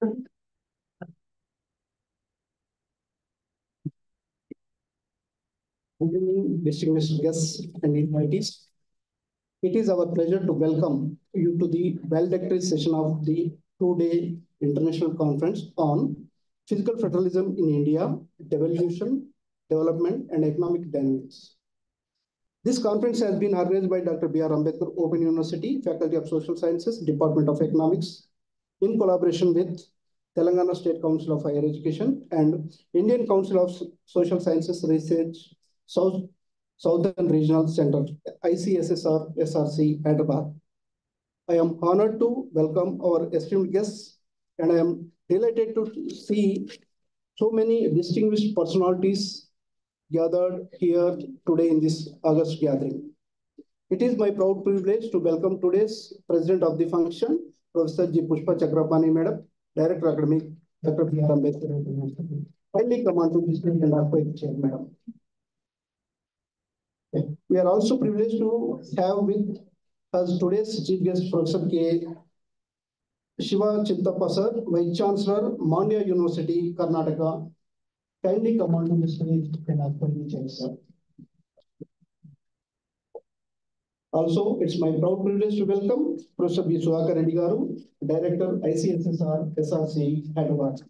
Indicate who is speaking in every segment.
Speaker 1: Good evening, distinguished guests and invitees. It is our pleasure to welcome you to the valedictory session of the two-day international conference on Fiscal Federalism in India, Devolution, Development, and Economic Dynamics. This conference has been organized by Dr. B.R. Ambedkar Open University, Faculty of Social Sciences, Department of Economics, in collaboration with Telangana State Council of Higher Education and Indian Council of Social Sciences Research Southern Regional Center, ICSSR SRC, Hyderabad. I am honored to welcome our esteemed guests, and I am delighted to see so many distinguished personalities gathered here today in this August gathering. It is my proud privilege to welcome today's President of the function, Professor G. Pushpa Chakrapani, Madam, Director Academic, Dr. B.R. Ambedkar. Kindly come on to this stage and ask the chair, Madam. We are also privileged to have with us today's chief guest, Professor K. Shiva Chintappa sir, Vice Chancellor, Mandya University, Karnataka. Kindly come on to the stage and ask the chair, sir. Also, it's my proud privilege to welcome Professor B. Sudhakar Reddy Garu, Director, ICSSR, SRC, Hyderabad.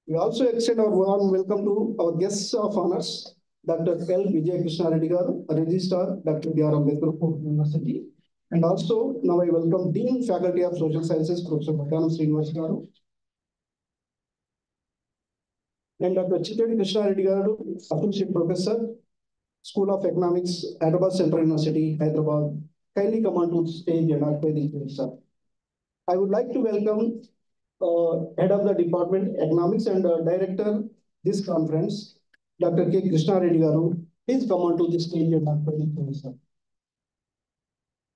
Speaker 1: We also extend our warm welcome to our guests of honors, Dr. L. Vijay Krishna Reddy Garu, Registrar, Dr. B.R. Ambedkar University. And also, now I welcome Dean, Faculty of Social Sciences, Professor Bhattanam Srinivas Garu. And Dr. Chittadi Krishna Reddy Garu, Associate Professor, School of Economics, Hyderabad Central University, Hyderabad. Kindly come on to the stage and ask the sir. I would like to welcome Head of the Department Economics and Director this conference, Dr. K. Krishna Reddy Garu. Please come on to the stage and ask the sir.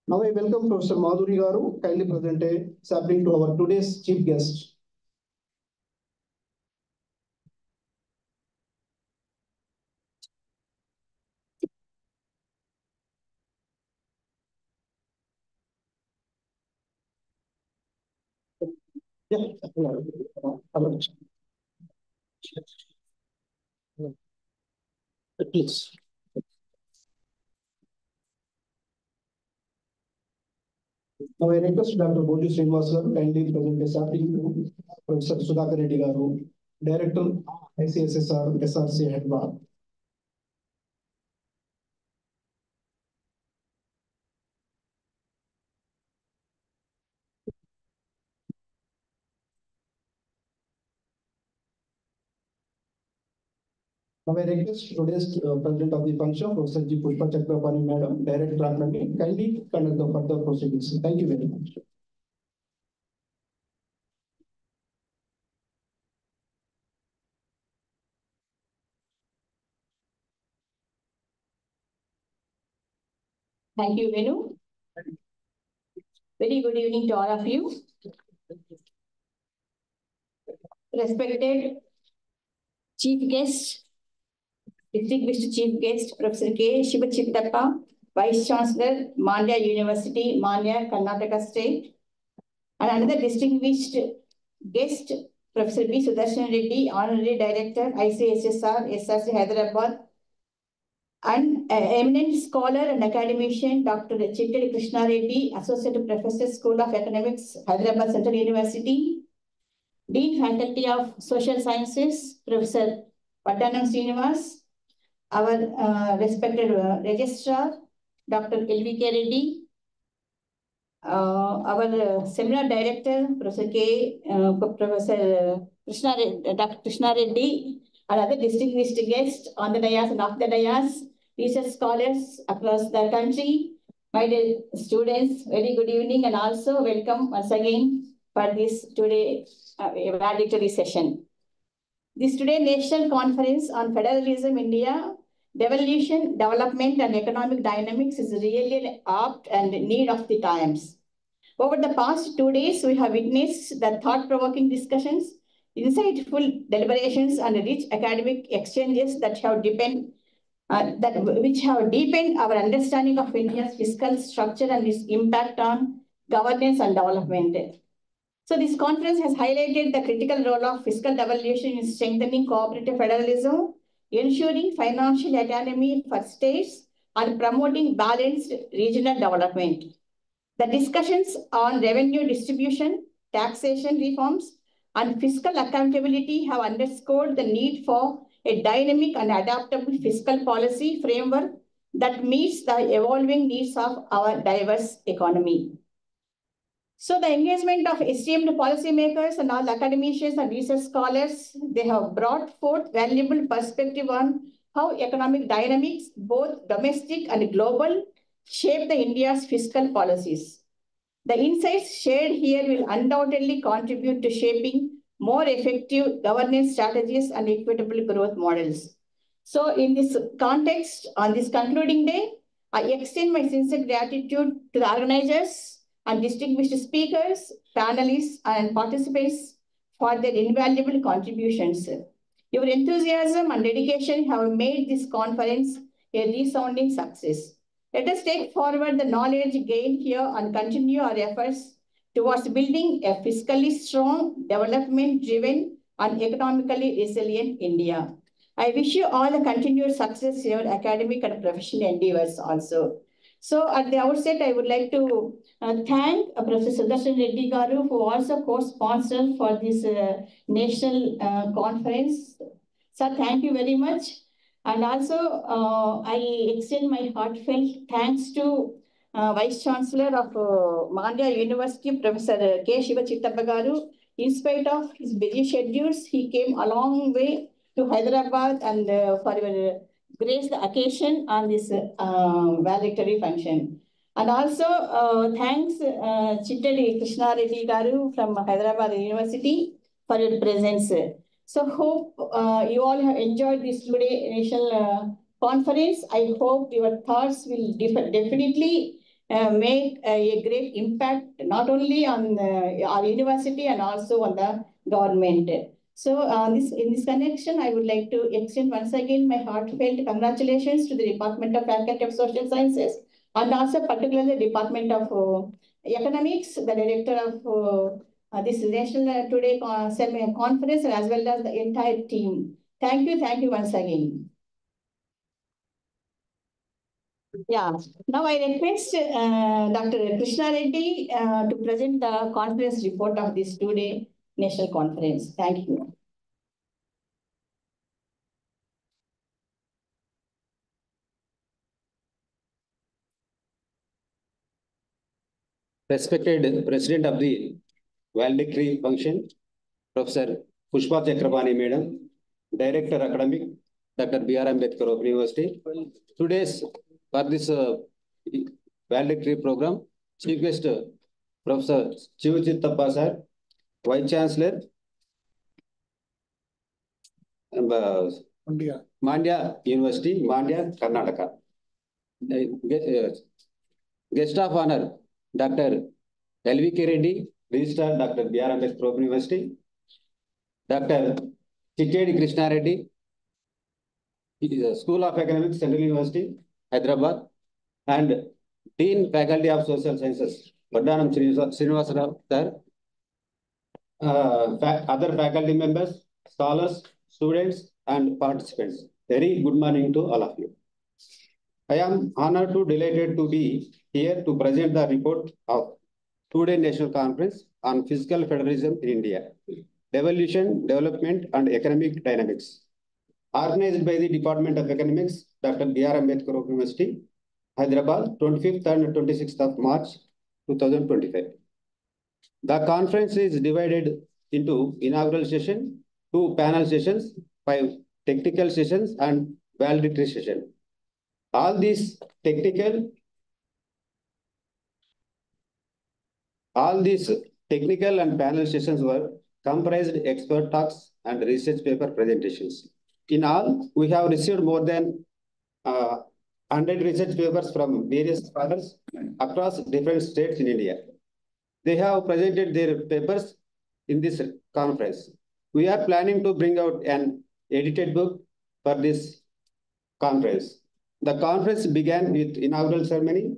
Speaker 1: Now I welcome Professor Madhuri Garu, kindly present a sapling to our today's chief guest. Yeah. Please. Now I request Dr. Boju Srinivas Garu kindly present a sapling to Professor Sudhakar Reddy Garu, Director, ICSSR, SRC, Hyderabad. Now I request today's President of the function, Professor G. Pushpa Chakrapani, Madam, Director Academic, kindly conduct the further proceedings. Thank you very much.
Speaker 2: Thank you, Venu. Very good evening to all of you. Respected Chief Guest, Distinguished Chief Guest, Professor K. Shiva Chintappa, Vice Chancellor, Mandya University, Mandya, Karnataka State. And another distinguished guest, Professor B. Sudarshan Reddy, Honorary Director, ICSSR, SRC, Hyderabad. And eminent scholar and academician, Dr. Chittadi Krishna Reddy, Associate Professor, School of Economics, Hyderabad Central University. Dean, Faculty of Social Sciences, Professor Bhattanam Srinivas. Our respected Registrar, Dr. L.V.K. Reddy. Our Seminar Director, Professor Dr. Krishna Reddy, and other distinguished guests on the dais and off the dais, research scholars across the country, my dear students, very good evening, and also welcome once again for this today valedictory session. This today National Conference on Federalism India, Devolution, Development and Economic Dynamics is really apt and need of the times. Over the past 2 days, we have witnessed the thought-provoking discussions, insightful deliberations, and rich academic exchanges that have deepened our understanding of India's fiscal structure and its impact on governance and development. So this conference has highlighted the critical role of fiscal devolution in strengthening cooperative federalism, ensuring financial autonomy for states, and promoting balanced regional development. The discussions on revenue distribution, taxation reforms, and fiscal accountability have underscored the need for a dynamic and adaptable fiscal policy framework that meets the evolving needs of our diverse economy. So the engagement of esteemed policymakers and all academicians and research scholars, they have brought forth valuable perspective on how economic dynamics, both domestic and global, shape the India's fiscal policies. The insights shared here will undoubtedly contribute to shaping more effective governance strategies and equitable growth models. So in this context, on this concluding day, I extend my sincere gratitude to the organizers and distinguished speakers, panelists, and participants for their invaluable contributions. Your enthusiasm and dedication have made this conference a resounding success. Let us take forward the knowledge gained here and continue our efforts towards building a fiscally strong, development-driven, and economically resilient India. I wish you all the continued success in your academic and professional endeavors also. So at the outset, I would like to thank Professor Sudarshan Reddy Garu, who also co-sponsored for this national conference. Sir, thank you very much. And also, I extend my heartfelt thanks to Vice Chancellor of Mandya University, Professor K. Shiva Chittappa Garu. In spite of his busy schedules, he came a long way to Hyderabad and for your grace the occasion on this valedictory function. And also, thanks Chittadi Krishna Reddy Garu from Hyderabad University for your presence. So hope you all have enjoyed this today national conference. I hope your thoughts will definitely make a great impact, not only on our university and also on the government. So in this connection, I would like to extend once again my heartfelt congratulations to the Department of Faculty of Social Sciences and also particularly the Department of Economics, the Director of this National Today Conference, as well as the entire team. Thank you once again. Yeah, now I request Dr. Krishna Reddy to present the conference report of this two-day national conference. Thank you.
Speaker 3: Respected President of the valedictory function, Professor Pushpa Chakrabani Madam, Director Academic, Dr. B.R. Ambedkar Open University. Today's for this valedictory program, Chief Guest Professor Shiva Chittappa Sir, Vice Chancellor, Mandya University, Mandya, Karnataka. Guest of Honor, Dr. L.V.K. Reddy, Registrar Dr. B.R. Ambedkar Open University, Dr. Chittadi Krishna Reddy, School of Economics, Central University, Hyderabad, and Dean Faculty of Social Sciences, Vaddanam Srinivasa Rao, sir, other faculty members, scholars, students, and participants. Very good morning to all of you. I am honored to delighted to be here to present the report of two-day national conference on fiscal federalism in India, devolution, development, and economic dynamics, organized by the Department of Economics, Dr. B.R. Ambedkar Open University, Hyderabad, 25th and 26th of March, 2025. The conference is divided into inaugural session, 2 panel sessions, 5 technical sessions, and valedictory session. All these technical and panel sessions were comprised expert talks and research paper presentations. In all, we have received more than 100 research papers from various scholars across different states in India. They have presented their papers in this conference. We are planning to bring out an edited book for this conference. The conference began with inaugural ceremony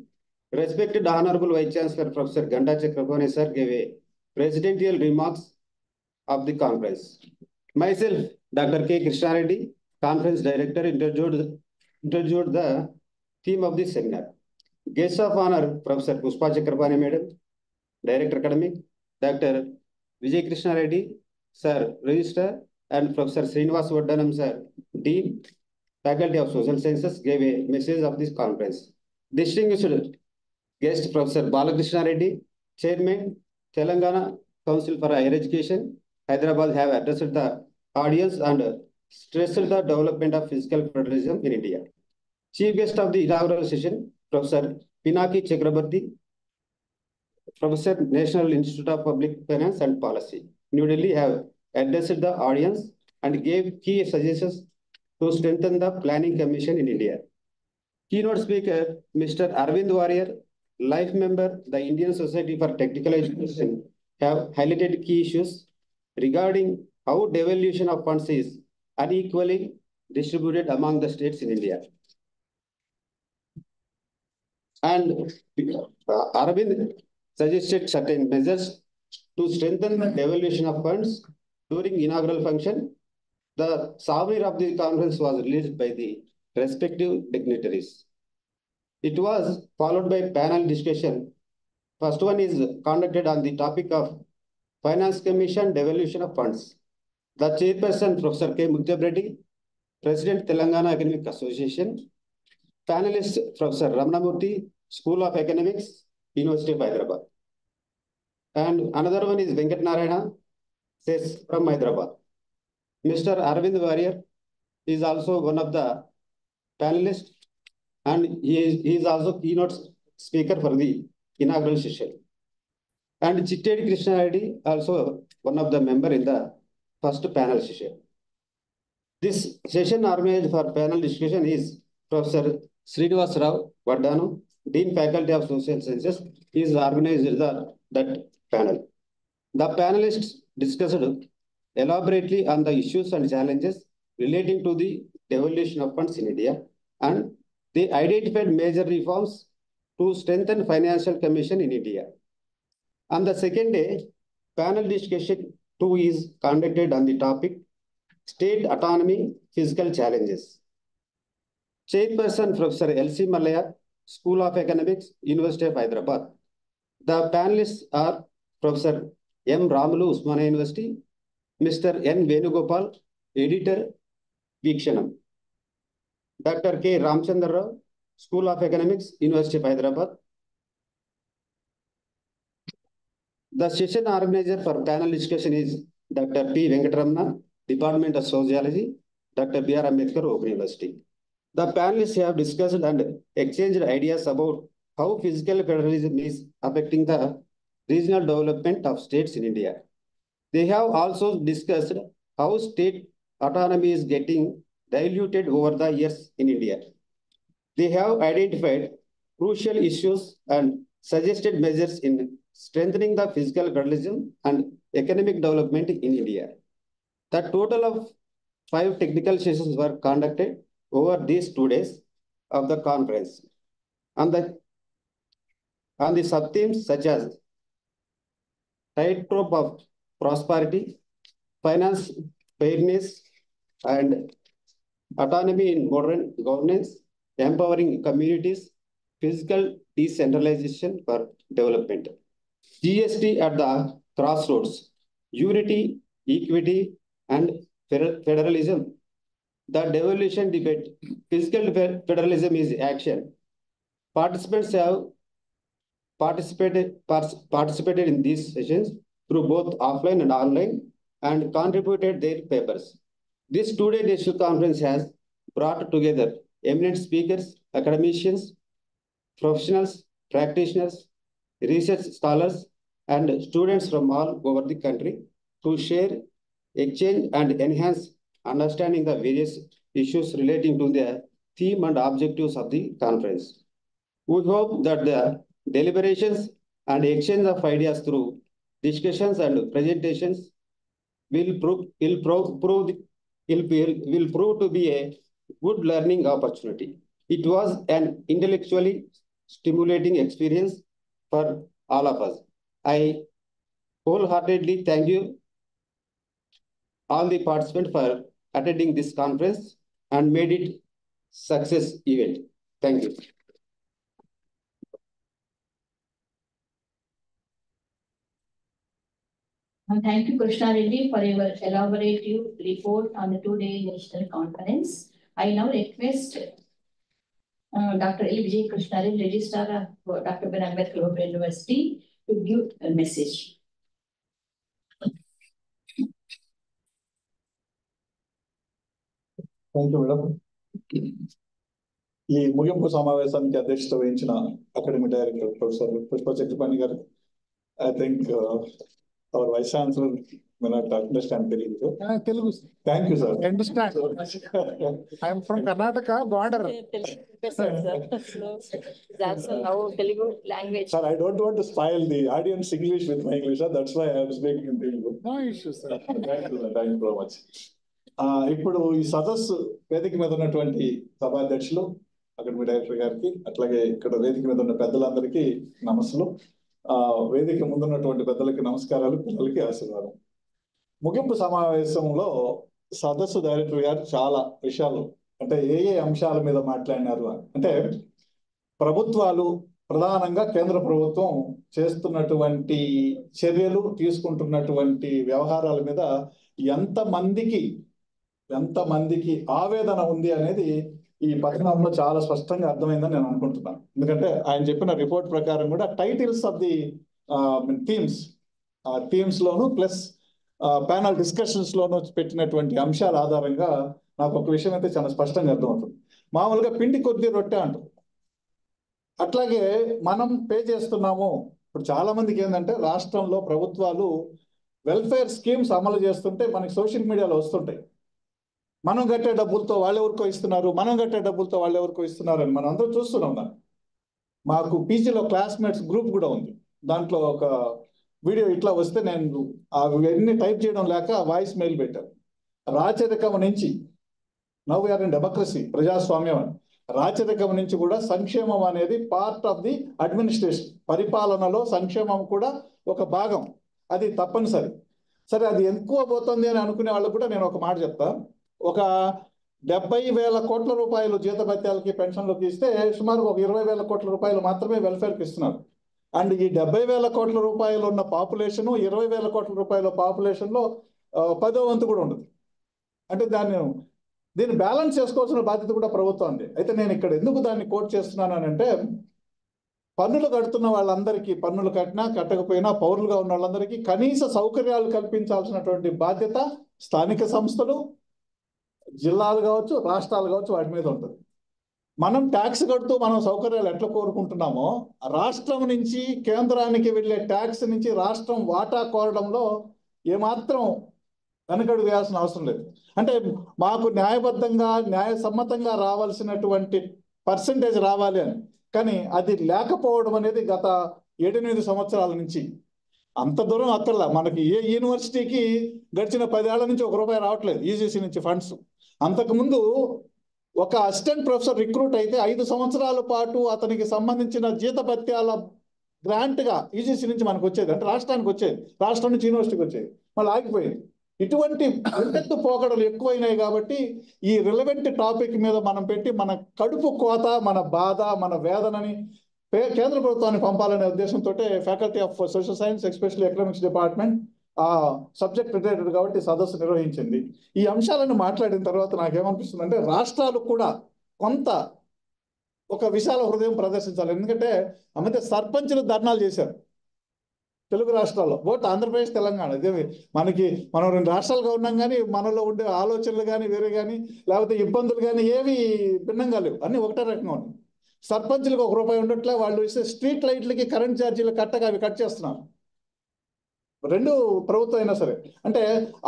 Speaker 3: Respected Honorable Vice Chancellor Professor Ganda Chakrabarti sir gave a presidential remarks of the conference. Myself, Dr. K. Krishna Reddy, Conference Director, introduced the theme of this seminar. Guests of honor, Professor Puspa Chakrabarti Madam, Director Academic, Dr. Vijay Krishna Reddy, Sir, Registrar, and Professor Srinivas Vaddanam, Sir, Dean, Faculty of Social Sciences, gave a message of this conference. Distinguished guest, Professor Balakrishna Reddy, Chairman, Telangana Council for Higher Education, Hyderabad, have addressed the audience and stressed the development of fiscal federalism in India. Chief guest of the inaugural session, Professor Pinaki Chakrabarti, Professor, National Institute of Public Finance and Policy, New Delhi, have addressed the audience and gave key suggestions to strengthen the Planning Commission in India. Keynote speaker, Mr. Arvind Warrior, life member, the Indian Society for Technical Education, have highlighted key issues regarding how devolution of funds is unequally distributed among the states in India. And Arvind suggested certain measures to strengthen the devolution of funds during inaugural function. The summary of the conference was released by the respective dignitaries. It was followed by panel discussion. First one is conducted on the topic of Finance Commission devolution of funds. The chairperson, Professor K. Muktab Reddy, President, Telangana Academic Association. Panelist, Professor Ramanamurthy, School of Economics, University of Hyderabad. And another one is Venkat Narayana, says from Hyderabad. Mr. Arvind Warrior is also one of the panelists, and he is also keynote speaker for the inaugural session. And Chittedi Krishna Reddy, also one of the member in the first panel session. This session organized for panel discussion is Professor Srinivas Vaddanam, Dean Faculty of Social Sciences, is organized that panel. The panelists discussed elaborately on the issues and challenges relating to the devolution of funds in India, and they identified major reforms to strengthen Financial Commission in India. On the second day, panel discussion 2 is conducted on the topic State Autonomy, Fiscal Challenges. Chairperson Professor L.C. Mallayya, School of Economics, University of Hyderabad. The panelists are Professor M. Ramulu, Usmania University, Mr. N. Venugopal, Editor, Veekshanam. Dr. K. Ramchandra Rao, School of Economics, University of Hyderabad. The session organizer for panel discussion is Dr. P. Venkateramana, Department of Sociology, Dr. B.R. Ambedkar, Open University. The panelists have discussed and exchanged ideas about how fiscal federalism is affecting the regional development of states in India. They have also discussed how state autonomy is getting diluted over the years in India. They have identified crucial issues and suggested measures in strengthening the fiscal federalism and economic development in India. The total of 5 technical sessions were conducted over these 2 days of the conference. On the sub-themes such as tightrope of prosperity, finance fairness, and autonomy in modern governance, empowering communities, fiscal decentralization for development. GST at the crossroads, unity, equity, and federalism. The devolution debate, fiscal federalism is action. Participants have participated in these sessions through both offline and online and contributed their papers. This 2-day digital conference has brought together eminent speakers, academicians, professionals, practitioners, research scholars, and students from all over the country to share, exchange, and enhance understanding the various issues relating to the theme and objectives of the conference. We hope that the deliberations and exchange of ideas through discussions and presentations will prove to be a good learning opportunity. It was an intellectually stimulating experience for all of us. I wholeheartedly thank you all the participants for attending this conference and made it success event. Thank you.
Speaker 2: And thank you, Krishna Reddy, for your elaborative report on the two-day national conference. I now request Dr. L. Vijay Krishna Reddy, Registrar of Dr. B. R. Ambedkar Open University, to give a message.
Speaker 4: Thank you, madam. ఈ ముగింపు సమావేశానికి అధ్యక్షత వహించిన academic director professor Pushpa Chakrapani గారు, I think our vice chancellor may not understand Telugu.
Speaker 5: Telugu.
Speaker 4: Thank you, sir.
Speaker 5: I understand. I am from Karnataka border.
Speaker 2: That's how Telugu language.
Speaker 4: Sir, I don't want to spoil the audience English with my English, sir. That's why I am speaking in Telugu.
Speaker 5: No issues, sir.
Speaker 4: Thank you, sir. Thank you very much. ఇప్పుడు ఈ సదస్సు వేదిక మీద ఉన్నటువంటి సభాధ్యక్షులు academic director గారికి, అట్లాగే ఇక్కడ వేదిక మీద ఉన్న పెద్దలందరికీ నమస్సులు. వేదిక ముందున్నటువంటి పెద్దలకి నమస్కారాలు, పిల్లలకి ఆశీర్వాదం. ముగింపు సమావేశంలో సదస్సు డైరెక్టర్ గారు చాలా విషయాలు, అంటే ఏ అంశాల మీద మాట్లాడినారు అంటే, ప్రభుత్వాలు ప్రధానంగా కేంద్ర ప్రభుత్వం చేస్తున్నటువంటి చర్యలు, తీసుకుంటున్నటువంటి వ్యవహారాల మీద ఎంతమందికి ఆవేదన ఉంది అనేది ఈ పఠనంలో చాలా స్పష్టంగా అర్థమైందని నేను అనుకుంటున్నాను. ఎందుకంటే ఆయన చెప్పిన రిపోర్ట్ ప్రకారం కూడా టైటిల్స్ ఆఫ్ ది థీమ్స్ లోను ప్లస్ ప్యానల్ డిస్కషన్స్ లోను పెట్టినటువంటి అంశాల ఆధారంగా నాకు ఒక విషయం అయితే చాలా స్పష్టంగా అర్థమవుతుంది. మామూలుగా పిండి కొద్ది రొట్టె అంటారు, అట్లాగే మనం పే చేస్తున్నాము. ఇప్పుడు చాలా మందికి ఏంటంటే, రాష్ట్రంలో ప్రభుత్వాలు వెల్ఫేర్ స్కీమ్స్ అమలు చేస్తుంటే మనకి సోషల్ మీడియాలో వస్తుంటాయి, మనం కట్టే డబ్బులతో వాళ్ళెవరికో ఇస్తున్నారు, మనం కట్టే డబ్బులతో వాళ్ళెవరికో ఇస్తున్నారు అని మనం అందరూ చూస్తున్నాం. మాకు పీజీలో క్లాస్మేట్స్ గ్రూప్ కూడా ఉంది, దాంట్లో ఒక వీడియో ఇట్లా వస్తే నేను అవన్నీ టైప్ చేయడం లేక వాయిస్ మెయిల్ పెట్టాను. రాచరికం నుంచి, నౌ వీఆర్ ఇన్ డెమోక్రసీ, ప్రజాస్వామ్యం అని, రాచరికం నుంచి కూడా సంక్షేమం అనేది పార్ట్ ఆఫ్ ది అడ్మినిస్ట్రేషన్, పరిపాలనలో సంక్షేమం కూడా ఒక భాగం, అది తప్పనిసరి. సరే, అది ఎక్కువ పోతుంది అని అనుకునే వాళ్ళకు కూడా నేను ఒక మాట చెప్తా. ఒక 70,000 కోట్ల రూపాయలు జీతభత్యాలకి పెన్షన్లకు ఇస్తే సుమారు ఒక 20,000 కోట్ల రూపాయలు మాత్రమే వెల్ఫేర్కి ఇస్తున్నారు. అండ్ ఈ 70,000 కోట్ల రూపాయలు ఉన్న పాపులేషన్ 20,000 కోట్ల రూపాయల పాపులేషన్లో 10వ వంతు కూడా ఉండదు. అంటే దీన్ని బ్యాలెన్స్ చేసుకోవాల్సిన బాధ్యత కూడా ప్రభుత్వం ఉంది. అయితే నేను ఇక్కడ ఎందుకు దాన్ని కోట్ చేస్తున్నాను అంటే, పన్నులు కడుతున్న వాళ్ళందరికీ, పన్నులు కట్టినా కట్టకపోయినా పౌరులుగా ఉన్న వాళ్ళందరికీ కనీస సౌకర్యాలు కల్పించాల్సినటువంటి బాధ్యత స్థానిక సంస్థలు, జిల్లాలు కావచ్చు, రాష్ట్రాలు కావచ్చు, వాటి మీద ఉంటుంది. మనం ట్యాక్స్ కడుతూ మనం సౌకర్యాలు ఎట్లా కోరుకుంటున్నామో, రాష్ట్రం నుంచి కేంద్రానికి వెళ్ళే ట్యాక్స్ నుంచి రాష్ట్రం వాటా కోరడంలో ఏమాత్రం వెనకడుగు వేయాల్సిన అవసరం లేదు. అంటే మాకు న్యాయబద్ధంగా న్యాయసమ్మతంగా రావాల్సినటువంటి పర్సంటేజ్ రావాలి అని, కానీ అది లేకపోవడం అనేది గత 7-8 సంవత్సరాల నుంచి అంత దూరం అక్కర్లా. మనకి ఏ యూనివర్సిటీకి గడిచిన 10 ఏళ్ల నుంచి ₹1 రావట్లేదు యూజీసీ నుంచి ఫండ్స్. అంతకుముందు ఒక అసిస్టెంట్ ప్రొఫెసర్ రిక్రూట్ అయితే 5 సంవత్సరాల పాటు అతనికి సంబంధించిన జీతభత్యాల గ్రాంట్గా యూజీసీ నుంచి మనకు వచ్చేది, అంటే రాష్ట్రానికి వచ్చేది, రాష్ట్రం నుంచి యూనివర్సిటీకి వచ్చేది, మళ్ళీ ఆగిపోయింది. ఇటువంటి ఎంతెత్తు పోకడలు ఎక్కువైనాయి. కాబట్టి ఈ రిలవెంట్ టాపిక్ మీద మనం పెట్టి మన కడుపు కోత, మన బాధ, మన వేదనని కేంద్ర ప్రభుత్వాన్ని పంపాలనే ఉద్దేశంతో faculty of social science, especially economics department ఆ సబ్జెక్ట్ రిలేటెడ్ కాబట్టి సదస్సు నిర్వహించింది. ఈ అంశాలను మాట్లాడిన తర్వాత నాకేమనిపిస్తుంది అంటే, రాష్ట్రాలు కూడా కొంత ఒక విశాల హృదయం ప్రదర్శించాలి. ఎందుకంటే ఆ మధ్య సర్పంచులు ధర్నాలు చేశారు తెలుగు రాష్ట్రాల్లో, బోట్ ఆంధ్రప్రదేశ్, తెలంగాణ. ఇదేమి మనం 2 రాష్ట్రాలుగా ఉన్నాం, కానీ మనలో ఉండే ఆలోచనలు కానీ వేరే కానీ లేకపోతే ఇబ్బందులు కానీ ఏవి భిన్నంగా లేవు, అన్నీ ఒకటే రకంగా ఉన్నాయి. సర్పంచులకు ₹1 ఉండట్లే, వాళ్ళు ఇస్తే స్ట్రీట్ లైట్లకి కరెంట్ ఛార్జీలు కట్టగా అవి కట్ చేస్తున్నారు, 2 ప్రభుత్వం అయినా సరే. అంటే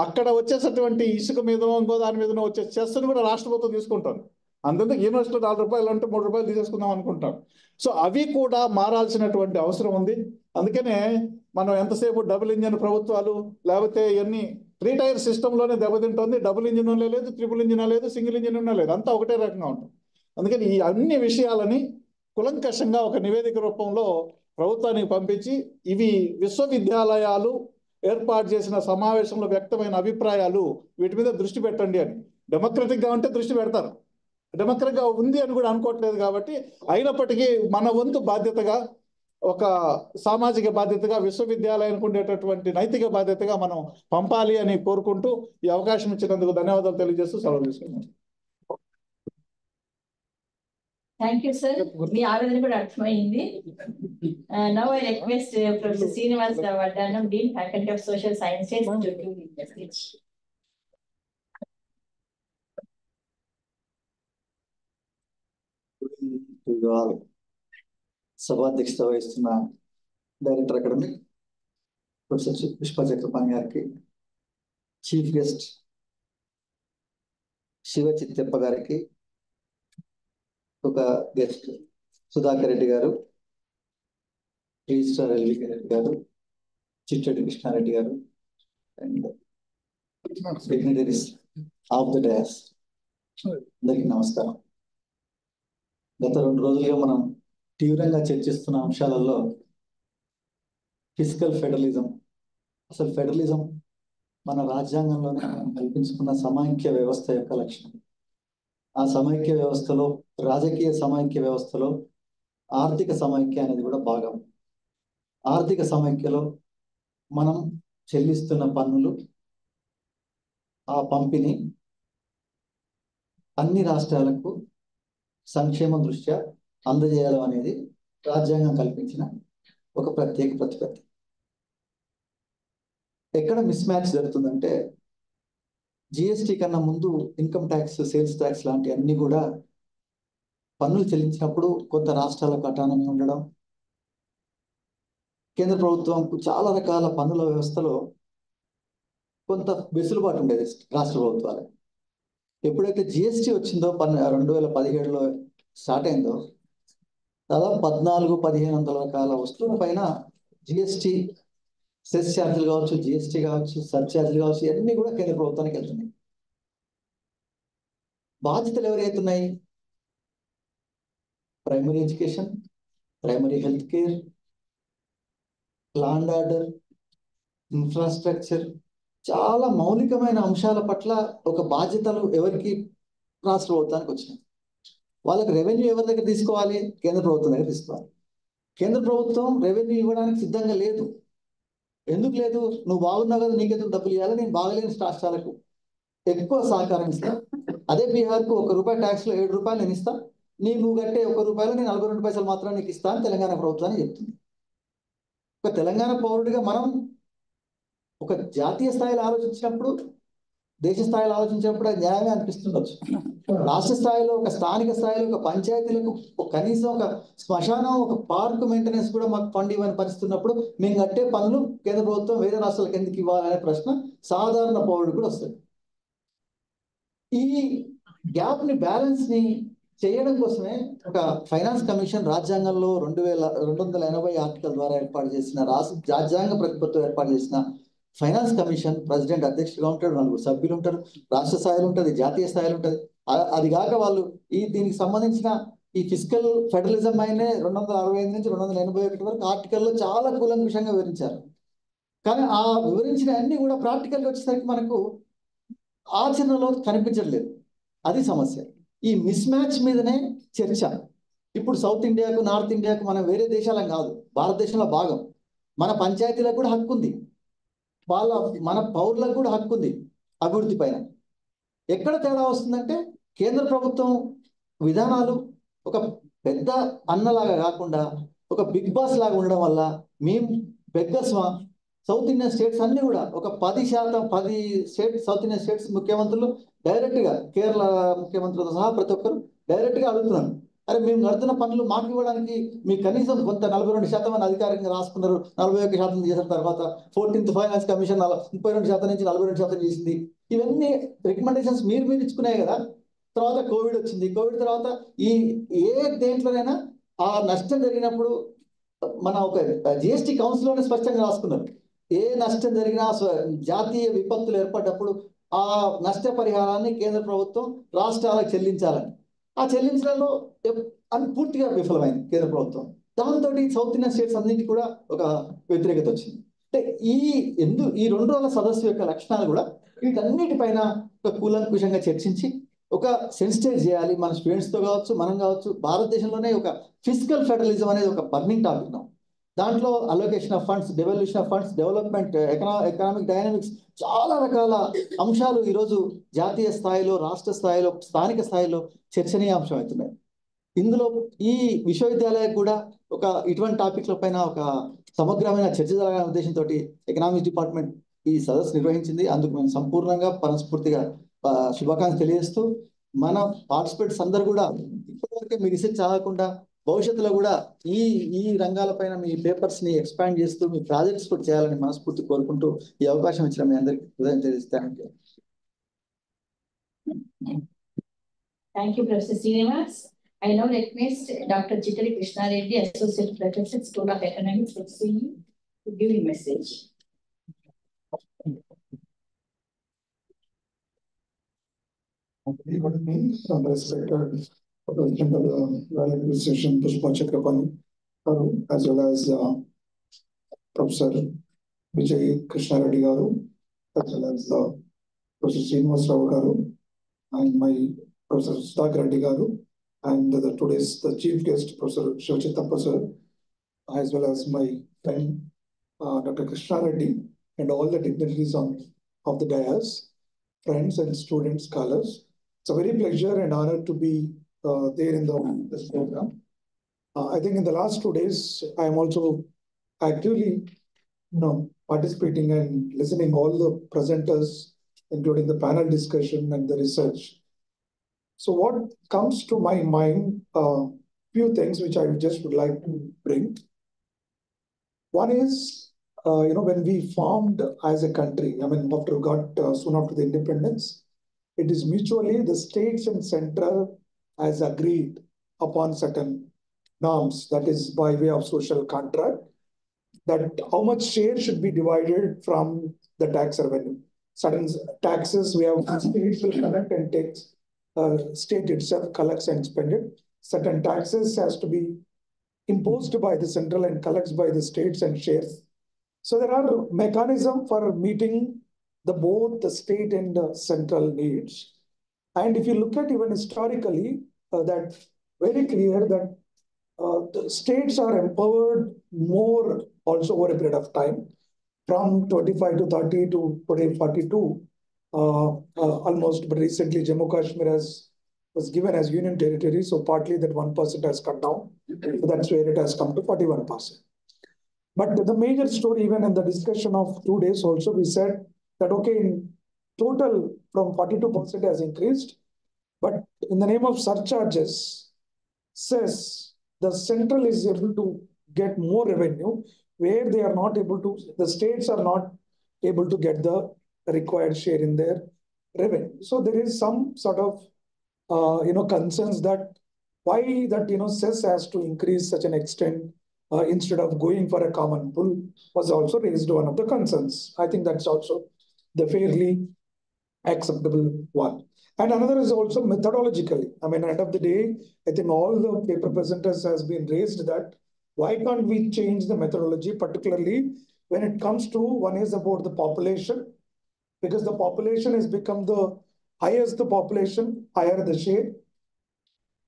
Speaker 4: అక్కడ వచ్చేసేటువంటి ఇసుక మీదనో ఇంకో దాని మీదనో వచ్చే చెస్ని కూడా రాష్ట్ర ప్రభుత్వం తీసుకుంటారు. అందుకే యూనివర్సిటీలో ₹4 అంటే ₹3 తీసేసుకుందాం అనుకుంటాం. సో అవి కూడా మారాల్సినటువంటి అవసరం ఉంది. అందుకనే మనం ఎంతసేపు డబుల్ ఇంజిన్ ప్రభుత్వాలు లేకపోతే ఇవన్నీ 3 టైర్ సిస్టంలోనే దెబ్బతింటుంది. డబుల్ ఇంజిన్ లేదు, ట్రిపుల్ ఇంజిన్ లేదు, సింగిల్ ఇంజిన్ లేదు, అంతా ఒకటే రకంగా ఉంటుంది. అందుకని ఈ అన్ని విషయాలని కులంకషంగా ఒక నివేదిక రూపంలో ప్రభుత్వానికి పంపించి ఇవి విశ్వవిద్యాలయాలు ఏర్పాటు చేసిన సమావేశంలో వ్యక్తమైన అభిప్రాయాలు, వీటి మీద దృష్టి పెట్టండి అని. డెమోక్రటిక్గా ఉంటే దృష్టి పెడతారు, డెమోక్రటిక్గా ఉంది అని కూడా అనుకోవట్లేదు. కాబట్టి అయినప్పటికీ మన వంతు బాధ్యతగా, ఒక సామాజిక బాధ్యతగా, విశ్వవిద్యాలయానికి ఉండేటటువంటి నైతిక బాధ్యతగా మనం పంపాలి అని కోరుకుంటూ ఈ అవకాశం ఇచ్చినందుకు ధన్యవాదాలు తెలియజేస్తూ సెలవు తీసుకున్నాను.
Speaker 2: థ్యాంక్ యూ సార్, మీ ఆవేదన కూడా అర్థమైంది. Now I request professor Srinivas Vaddanam, dean faculty of social sciences, to give the speech.
Speaker 6: సభాధ్యక్షత వహిస్తున్న director academic professor Pushpa Chakrapani గారికి, చీఫ్ గెస్ట్ శివ చిత్తెప్ప గారికి, ఒక గెస్ట్ సుధాకర్ రెడ్డి గారు, రిజిస్ట్రార్ ఎల్వి రెడ్డి గారు, చిట్టెడ్డి కృష్ణారెడ్డి గారు, and dignitaries of the dais, అందరికీ నమస్కారం. గత 2 రోజులుగా మనం తీవ్రంగా చర్చిస్తున్న అంశాలలో ఫిజికల్ ఫెడరలిజం, అసలు ఫెడరలిజం మన రాజ్యాంగంలోనే కల్పించుకున్న సమైక్య వ్యవస్థ యొక్క లక్షణం. ఆ సమైక్య వ్యవస్థలో, రాజకీయ సమైక్య వ్యవస్థలో ఆర్థిక సమైక్య అనేది కూడా భాగం. ఆర్థిక సమైక్యలో మనం చెల్లిస్తున్న పన్నులు, ఆ పంపిణీ అన్ని రాష్ట్రాలకు సంక్షేమ దృష్ట్యా అందజేయడం అనేది రాజ్యాంగం కల్పించిన ఒక ప్రత్యేక ప్రతిపత్తి. ఎక్కడ మిస్ మ్యాచ్ జరుగుతుందంటే, జిఎస్టీ కన్నా ముందు ఇన్కమ్ ట్యాక్స్, సేల్స్ ట్యాక్స్ లాంటి అన్ని కూడా పన్నులు చెల్లించినప్పుడు కొంత రాష్ట్రాలకు అటానమీ ఉండడం, కేంద్ర ప్రభుత్వంకు చాలా రకాల పన్నుల వ్యవస్థలో కొంత వెసులుబాటు ఉండేది రాష్ట్ర ప్రభుత్వాలకు. ఎప్పుడైతే జిఎస్టీ వచ్చిందో 2017లో స్టార్ట్ అయిందో, దాదాపు 1400-1500 రకాల వస్తువుల పైన జిఎస్టీ, సెస్ ఛార్జీలు కావచ్చు, జిఎస్టీ కావచ్చు, సర్ఛార్జీలు కావచ్చు, ఇవన్నీ కూడా కేంద్ర ప్రభుత్వానికి వెళ్తున్నాయి. బాధ్యతలు ఎవరైతున్నాయి? Primary education, primary health care, law and order, infrastructure, చాలా మౌలికమైన అంశాల పట్ల ఒక బాధ్యతలు ఎవరికి? రాష్ట్ర ప్రభుత్వానికి వచ్చినాయి. వాళ్ళకి రెవెన్యూ ఎవరి దగ్గర తీసుకోవాలి? కేంద్ర ప్రభుత్వం దగ్గర తీసుకోవాలి. కేంద్ర ప్రభుత్వం రెవెన్యూ ఇవ్వడానికి సిద్ధంగా లేదు. ఎందుకు లేదు? నువ్వు బాగున్నావు కదా, నీకెందుకు డబ్బులు ఇవ్వాలి? నేను బాగలేని రాష్ట్రాలకు ఎక్కువ సహకారం ఇస్తా. అదే బీహార్కు ₹1 ట్యాక్స్లో ₹7 నేను ఇస్తా, నువ్వు కట్టే ₹1 నేను 42 పైసలు మాత్రం నీకు ఇస్తా అని తెలంగాణ ప్రభుత్వాన్ని చెప్తుంది. ఒక తెలంగాణ పౌరుడిగా మనం ఒక జాతీయ స్థాయిలో ఆలోచించినప్పుడు, దేశ స్థాయిలో ఆలోచించినప్పుడు అది న్యాయమే అనిపిస్తుండొచ్చు. రాష్ట్ర స్థాయిలో, ఒక స్థానిక స్థాయిలో, ఒక పంచాయతీలకు కనీసం ఒక శ్మశానం, ఒక పార్క్ మెయింటెనెన్స్ కూడా మాకు ఫండ్ ఇవ్వని పరిస్థితున్నప్పుడు మేము కట్టే పనులు కేంద్ర ప్రభుత్వం వేరే రాష్ట్రాలకు ఎందుకు ఇవ్వాలనే ప్రశ్న సాధారణ పౌరుడు కూడా వస్తుంది. ఈ గ్యాప్ ని, బ్యాలెన్స్ ని చేయడం కోసమే ఒక ఫైనాన్స్ కమిషన్ రాజ్యాంగంలో 2280 ఆర్టికల్ ద్వారా ఏర్పాటు చేసిన, రాజ్యాంగ ప్రతిపత్తితో ఏర్పాటు చేసిన ఫైనాన్స్ కమిషన్ ప్రెసిడెంట్ అధ్యక్షుడిగా ఉంటాడు, 4 సభ్యులు ఉంటారు, రాష్ట్ర స్థాయిలో ఉంటుంది, జాతీయ స్థాయిలో ఉంటుంది. అది కాక వాళ్ళు దీనికి సంబంధించిన ఈ ఫిజికల్ ఫెడరలిజం అయినే 265 నుంచి 281 వరకు ఆర్టికల్లో చాలా కూలంకుషంగా వివరించారు. కానీ ఆ వివరించిన అన్ని కూడా ప్రాక్టికల్గా వచ్చేసరికి మనకు ఆచరణలో కనిపించట్లేదు. అది సమస్య. ఈ మిస్ మ్యాచ్ మీదనే చర్చ. ఇప్పుడు సౌత్ ఇండియాకు, నార్త్ ఇండియాకు మనం వేరే దేశాలకు కాదు, భారతదేశంలో భాగం. మన పంచాయతీలకు కూడా హక్కు ఉంది, మన పౌరులకు కూడా హక్కు ఉంది అభివృద్ధి పైన. ఎక్కడ తేడా వస్తుందంటే, కేంద్ర ప్రభుత్వం విధానాలు ఒక పెద్ద అన్నలాగా కాకుండా ఒక బిగ్ బాస్ లాగా ఉండడం వల్ల మేము బెగ్గర్స్మా సౌత్ ఇండియన్ స్టేట్స్ అన్ని కూడా ఒక 10% 10 సౌత్ ఇండియన్ స్టేట్స్ ముఖ్యమంత్రులు డైరెక్ట్ గా, కేరళ ముఖ్యమంత్రులతో సహా ప్రతి ఒక్కరు డైరెక్ట్ గా అడుగుతున్నారు, అరే మేము నడుతున్న పనులు మాకు ఇవ్వడానికి మీకు కనీసం కొంత 42% అని అధికారికంగా రాసుకున్నారు, 41% చేసిన తర్వాత 14th ఫైనాన్స్ కమిషన్ 32% నుంచి 42% చేసింది. ఇవన్నీ రికమెండేషన్స్ మీరు ఇచ్చుకున్నాయి కదా. తర్వాత కోవిడ్ వచ్చింది. కోవిడ్ తర్వాత ఏ దేంట్లోనైనా ఆ నష్టం జరిగినప్పుడు మన ఒక జిఎస్టీ కౌన్సిల్లోనే స్పష్టంగా రాసుకున్నారు, ఏ నష్టం జరిగినా జాతీయ విపత్తులు ఏర్పడ్డప్పుడు ఆ నష్ట పరిహారాన్ని కేంద్ర ప్రభుత్వం రాష్ట్రాలకు చెల్లించాలని. ఆ చెల్లించడంలో అని పూర్తిగా విఫలమైంది కేంద్ర ప్రభుత్వం. దాంతో సౌత్ ఇండియన్ స్టేట్స్ అన్నింటికి కూడా ఒక వ్యతిరేకత వచ్చింది. అంటే ఈ 2 రోజుల సదస్సు యొక్క లక్షణాలు కూడా వీటన్నిటిపైన ఒక కూలంకుషంగా చర్చించి ఒక సెన్సిటైజ్ చేయాలి మన స్టూడెంట్స్తో కావచ్చు, మనం కావచ్చు. భారతదేశంలోనే ఒక ఫిజికల్ ఫెడరలిజం అనేది ఒక బర్నింగ్ టాపిక్. దాంట్లో allocation of funds, devolution of funds, development, economic dynamics, చాలా రకాల అంశాలు ఈరోజు జాతీయ స్థాయిలో, రాష్ట్ర స్థాయిలో, స్థానిక స్థాయిలో చర్చనీయాంశం అవుతున్నాయి. ఇందులో ఈ విశ్వవిద్యాలయాలకు కూడా ఇటువంటి టాపిక్ల పైన ఒక సమగ్రమైన చర్చ జరగాలనే ఉద్దేశంతో ఎకనామిక్స్ డిపార్ట్మెంట్ ఈ సదస్సు నిర్వహించింది. అందుకు మేము సంపూర్ణంగా మనస్ఫూర్తిగా శుభాకాంక్షలు తెలియజేస్తూ, మన పార్టిసిపేట్స్ అందరూ కూడా ఇప్పటివరకే మీ రీసెర్చ్ చదవకుండా భవిష్యత్తులో కూడా ఈ రంగాలపైన మీ పేపర్స్ ని ఎక్స్పాండ్ చేస్తూ మీ ప్రాజెక్ట్స్ కూడా చేయాలని మనస్ఫూర్తి కోరుకుంటూ ఈ అవకాశం ఇచ్చిన మీ అందరికీ హృదయం తెలియజేస్తాను.
Speaker 2: Thank you, Professor Srinivas. I now request Dr. Chitali Krishna Reddy, Associate Professor, School of Economics, to give a message.
Speaker 5: Good evening, respected President of the BRAOU-Live session, Pushpa Chakrapani, as well as Professor Vijay Krishna Reddy garu, as well as Professor Srinivas Rao garu, and my Professor Sudhakar Reddy garu, and today's the chief guest, Professor Shivachittappa sir, as well as my friend Dr. Krishna Reddy, and all the dignitaries of the dais, friends and students, scholars. It's a very pleasure and honor to be there in this program. I think in the last 2 days, I am also actively participating and listening all the presenters, including the panel discussion and the research. So what comes to my mind, few things which I just would like to bring. One is, when we formed as a country, soon after the independence, it is mutually the states and central has agreed upon certain norms, that is by way of social contract, that how much share should be divided from the tax revenue. Certain taxes we have states will collect and takes, state itself collects and spend it. Certain taxes has to be imposed by the central and collects by the states and shares. So there are mechanisms for meeting both the state and the central needs. And if you look at even historically, that's very clear that the states are empowered more also over a period of time, from 25 to 30 to today 42, almost. But recently Jammu Kashmir was given as union territory, so partly that 1% has cut down. So that's where it has come to 41%. But the major story, even in the discussion of 2 days also, we said that, okay, in total from 42% has increased, but in the name of surcharges, says the central is able to get more revenue, where they are not able to, the states are not able to get the required share in their revenue. So there is some sort of, concerns that why that, cess has to increase such an extent, instead of going for a common pool, was also raised one of the concerns. I think that's also the fairly acceptable one. And another is also methodologically. I mean, end of the day, I think all the paper presenters has been raised that why can't we change the methodology, particularly when it comes to, one is about the population, because the population has become the highest the population, higher the share.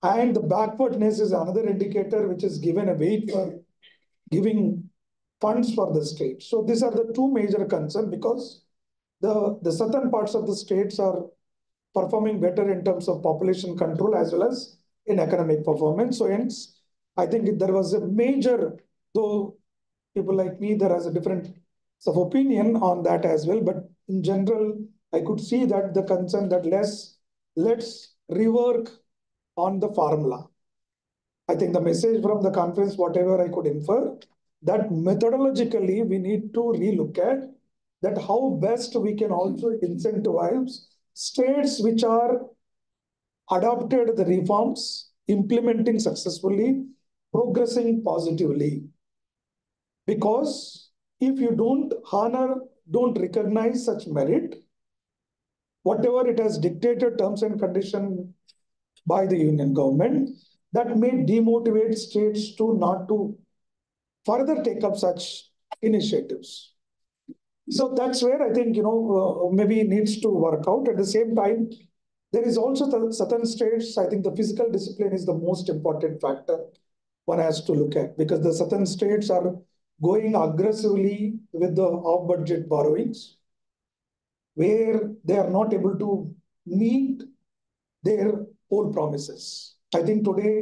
Speaker 5: And the backwardness is another indicator which is given a weight for giving funds for the state. So these are the two major concerns, because the southern parts of the states are performing better in terms of population control as well as in economic performance. So hence, I think there was a major, though people like me, there is a different of opinion on that as well. But in general, I could see that the concern that let's rework on the formula. I think the message from the conference, whatever I could infer, that methodologically we need to relook at that how best we can also incentivize states which are adopted the reforms, implementing successfully, progressing positively. Because if you don't honor, don't recognize such merit, whatever it has dictated terms and conditions by the union government, that may demotivate states to not to further take up such initiatives. So that's where I think, maybe needs to work out. At the same time, there is also certain states, I think the fiscal discipline is the most important factor one has to look at, because the certain states are going aggressively with the off-budget borrowings, where they are not able to meet their old promises. I think today,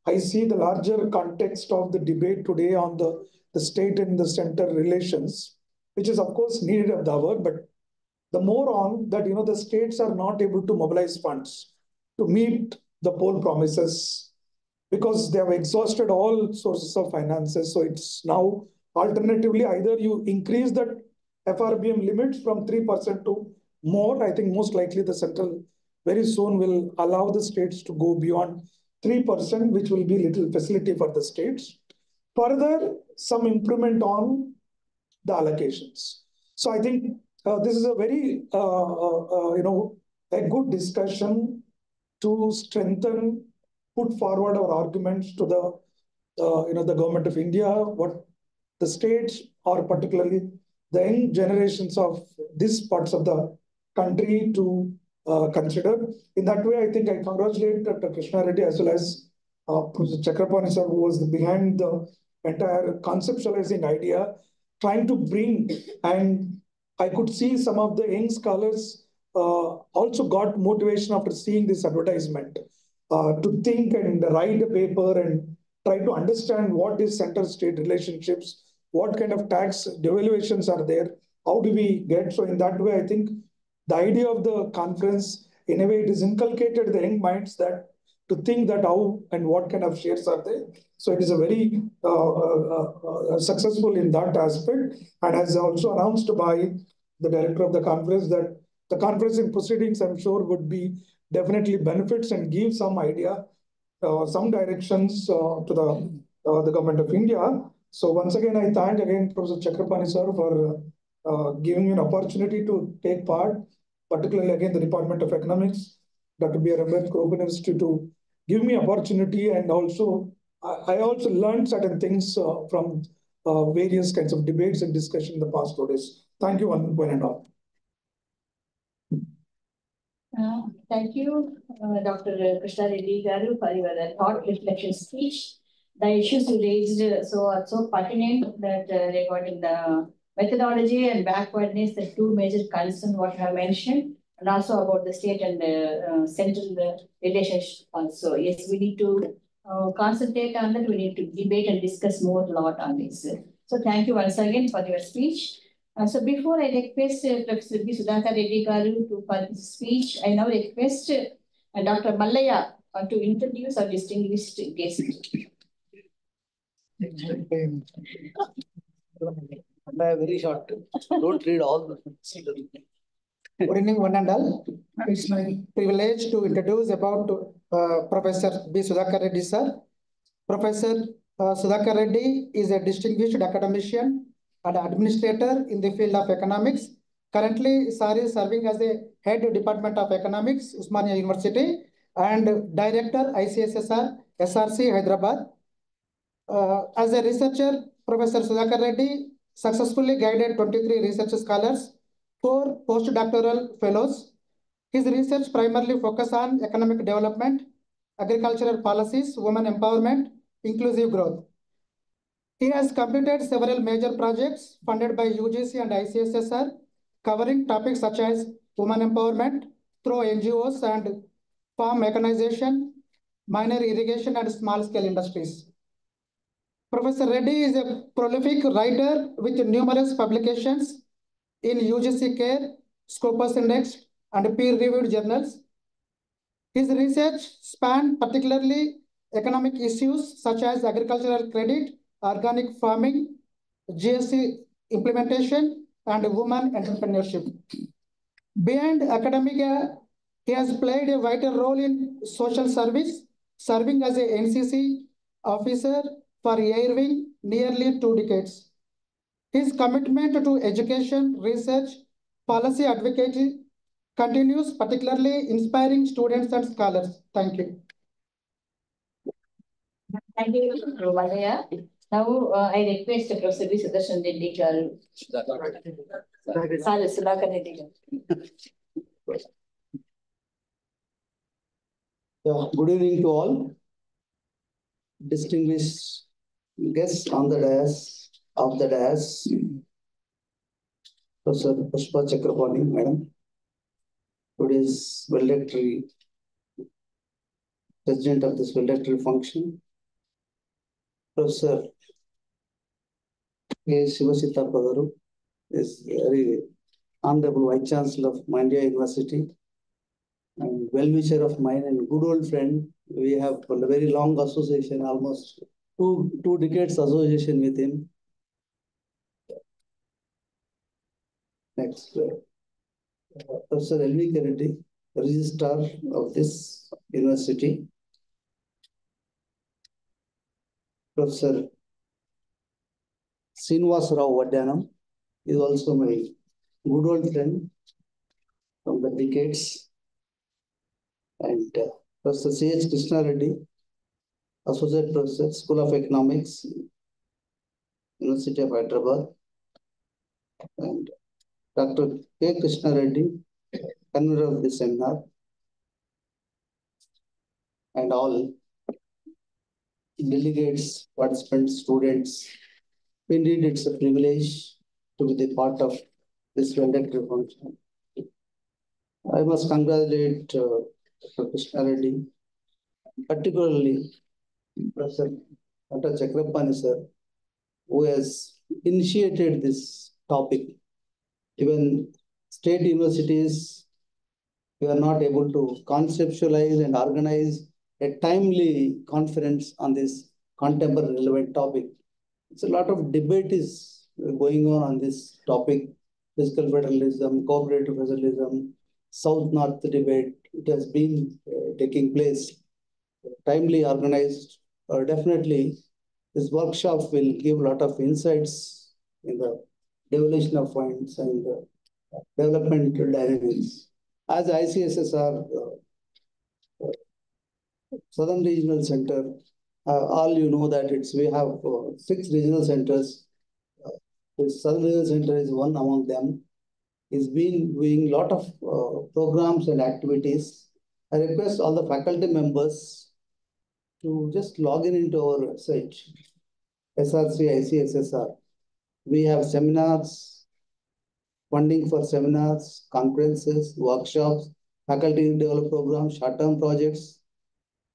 Speaker 5: I see the larger context of the debate today on the state and the center relations, which is of course needed of the hour, but the more on that, the states are not able to mobilize funds to meet the poll promises because they have exhausted all sources of finances. So it's now alternatively either you increase the FRBM limits from 3% to more. I think most likely the central very soon will allow the states to go beyond 3%, which will be little facility for the states. Further, some improvement on the allocations. So I think this is a very, a good discussion to strengthen, put forward our arguments to the government of India, what the states or particularly the young generations of these parts of the country to consider. In that way, I think I congratulate Dr. Krishna Reddy as well as Professor Chakrapani sir, who was behind the entire conceptualizing idea, trying to bring, and I could see some of the young scholars also got motivation after seeing this advertisement to think and write a paper and try to understand what is center-state relationships, what kind of tax devaluations are there, how do we get. So in that way, I think the idea of the conference, in a way, it is inculcated the young minds that to think that how and what kind of shares are there. So it is a very successful in that aspect, and as also announced by the director of the conference that the conference in proceedings, I'm sure, would be definitely benefits and give some idea, some directions to the government of India. So once again, I thank again Professor Chakrapani sir for giving me an opportunity to take part, particularly again the Department of Economics, Dr. B.R. Ambedkar Open Institute to give me opportunity, and also I also learned certain things from various kinds of debates and discussion in the past 2 days. Thank you one and all.
Speaker 2: Thank you, Dr. Krishna Reddy Garu, for your thought reflection speech. The issues you raised are so pertinent that regarding the methodology and backwardness, the two major concerns what you have mentioned, and also about the state and the central relationship also. Yes, we need to concentrate on that. We need to debate and discuss more a lot on this. So thank you once again for your speech. So before I request Professor B. Sudhakar Reddy Garu for his speech, I now request Dr. Mallaya to introduce our distinguished guest.
Speaker 7: Very short. Don't read all the things.
Speaker 8: Good evening, one and all. It's my privilege to introduce about Professor B. Sudhakar Reddy sir. Professor Sudhakar Reddy is a distinguished academician and administrator in the field of economics. Currently, sir is serving as the head of Department of Economics, Usmania University, and director ICSSR, SRC, Hyderabad. As a researcher, Professor Sudhakar Reddy successfully guided 23 research scholars, 4 postdoctoral fellows. His research primarily focuses on economic development, agricultural policies, women empowerment, inclusive growth. He has completed several major projects funded by UGC and ICSSR, covering topics such as women empowerment through NGOs and farm mechanization, minor irrigation, and small-scale industries. Professor Reddy is a prolific writer with numerous publications in UGC Care, Scopus Index, and peer-reviewed journals. His research spanned particularly economic issues such as agricultural credit, organic farming, GST implementation, and women entrepreneurship. Beyond academia, he has played a vital role in social service, serving as a NCC officer for Irving nearly 2 decades. His commitment to education, research, policy advocacy continues, particularly inspiring students and scholars. Thank you.
Speaker 2: Thank you, Malaya. Now, I request Professor B. Sudarshan Reddy garu. Sudhakar Reddy garu.
Speaker 1: Good evening to all. Distinguished guests on the dais, Professor Pushpa Chakrabarty, Madam, today's valedictory, President of this valedictory function, Professor A. Shivasita Pagaru, is very Honorable Vice Chancellor of Mandya University, and well-wisher of mine and good old friend. We have a very long association, almost two decades association with him. Next, Professor L.V. Reddy, Registrar of this university. Professor Srinivas Rao Vadyanam is also my good old friend from the decades. And Professor C.H. Krishna Reddy, Associate Professor, School of Economics, University of Hyderabad. And Dr. K. Krishna Reddy, convener of this seminar. And all delegates, participants, students. Indeed, it's a privilege to be the part of this valedictory function. I must congratulate Dr. Krishna Reddy, particularly Professor Dr. Chakrapani sir, who has initiated this topic. Even state universities, we are not able to conceptualize and organize a timely conference on this contemporary relevant topic. It's a lot of debate is going on this topic, fiscal federalism, cooperative federalism, South-North debate. It has been taking place, timely organized. Definitely, this workshop will give a lot of insights in the devolution of funds and the developmental dynamics. As ICSSR, Southern Regional Center, all you know that we have 6 regional centers. The Southern Regional Center is one among them. It's been doing a lot of programs and activities. I request all the faculty members to just log into our website, SRC ICSSR. We have seminars, funding for seminars, conferences, workshops, faculty development programs, short-term projects,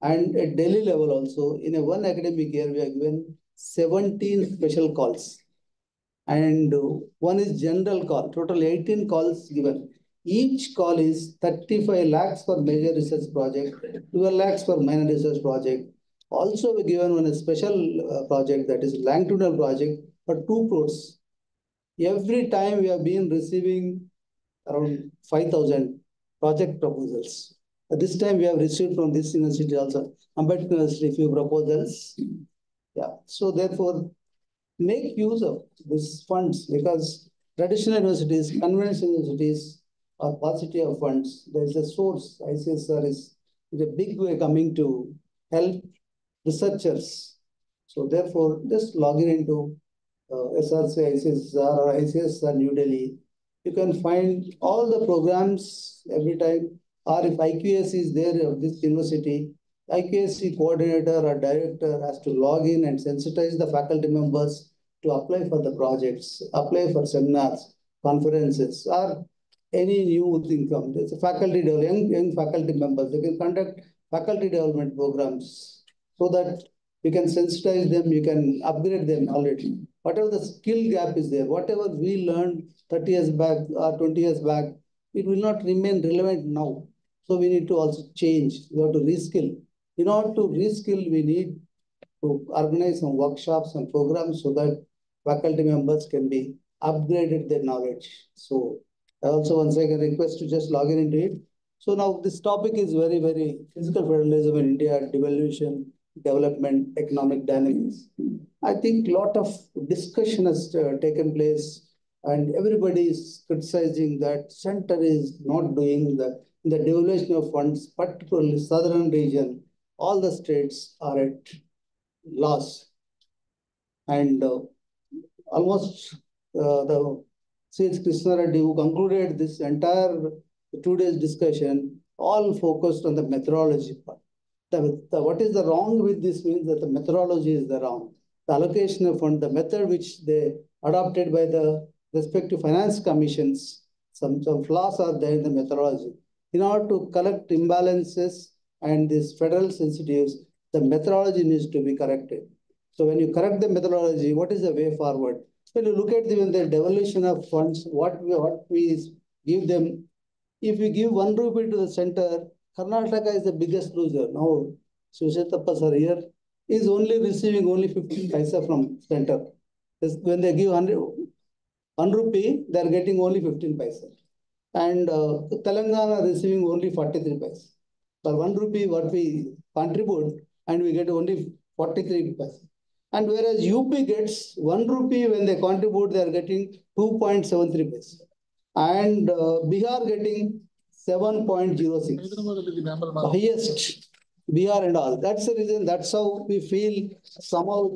Speaker 1: and at daily level also. In a one academic year, we have given 17 special calls. And one is general call, total 18 calls given. Each call is 35 lakhs for major research project, 12 lakhs for minor research project. Also, we given one special project, that is longitudinal project, for 2 crores. Every time we have been receiving around 5,000 project proposals. This time we have received from this university also, Ambedkar University, few proposals. Yeah, so therefore, make use of these funds, because traditional universities, conventional universities are paucity of funds. There is a source. ICSR is a big way coming to help researchers. So therefore, just log in into SRC ICSR or ICSR New Delhi. You can find all the programs every time. Or if IQS is there of this university, IQSC coordinator or director has to log in and sensitize the faculty members to apply for the projects, apply for seminars, conferences, or any new income. There's a faculty development, young faculty members. They can conduct faculty development programs so that you can sensitize them, you can upgrade them already. Whatever the skill gap is there, whatever we learned 30 years back or 20 years back, it will not remain relevant now. So we need to also change. We have to reskill. In order to reskill, we need to organize some workshops and programs so that faculty members can be upgraded their knowledge. So I also once again request to just log in into it. So now this topic is very, very fiscal federalism in India, devolution, development, economic dynamics. I think a lot of discussion has taken place, and everybody is criticizing that center is not doing the devolution of funds, particularly southern region. All the states are at
Speaker 7: laws. And almost the C.H. Krishna Reddy, who concluded this entire 2 days discussion, all focused on the methodology part. What is the wrong with this means that the methodology is the wrong. The allocation of fund, the method which they adopted by the respective finance commissions, some flaws are there in the methodology. In order to correct imbalances and these federal sensitives, the methodology needs to be corrected. So when you correct the methodology, what is the way forward? When you look at the devolution of funds, what we give them, if we give 1 rupee to the center, Karnataka is the biggest loser. Now, Sushetappa sir here is only receiving only 15 paisa from center. When they give 1 rupee, they are getting only 15 paisa. And Telangana receiving only 43 paisa. For 1 rupee, what we contribute, and we get only 43 paisa. And whereas UP gets 1 rupee when they contribute, they are getting 2.73 paisa. And Bihar getting 7.06. Highest Bihar and all. That's the reason. That's how we feel somehow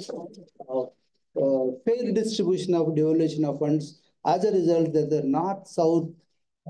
Speaker 7: fair distribution of devolution of funds. As a result, that the north-south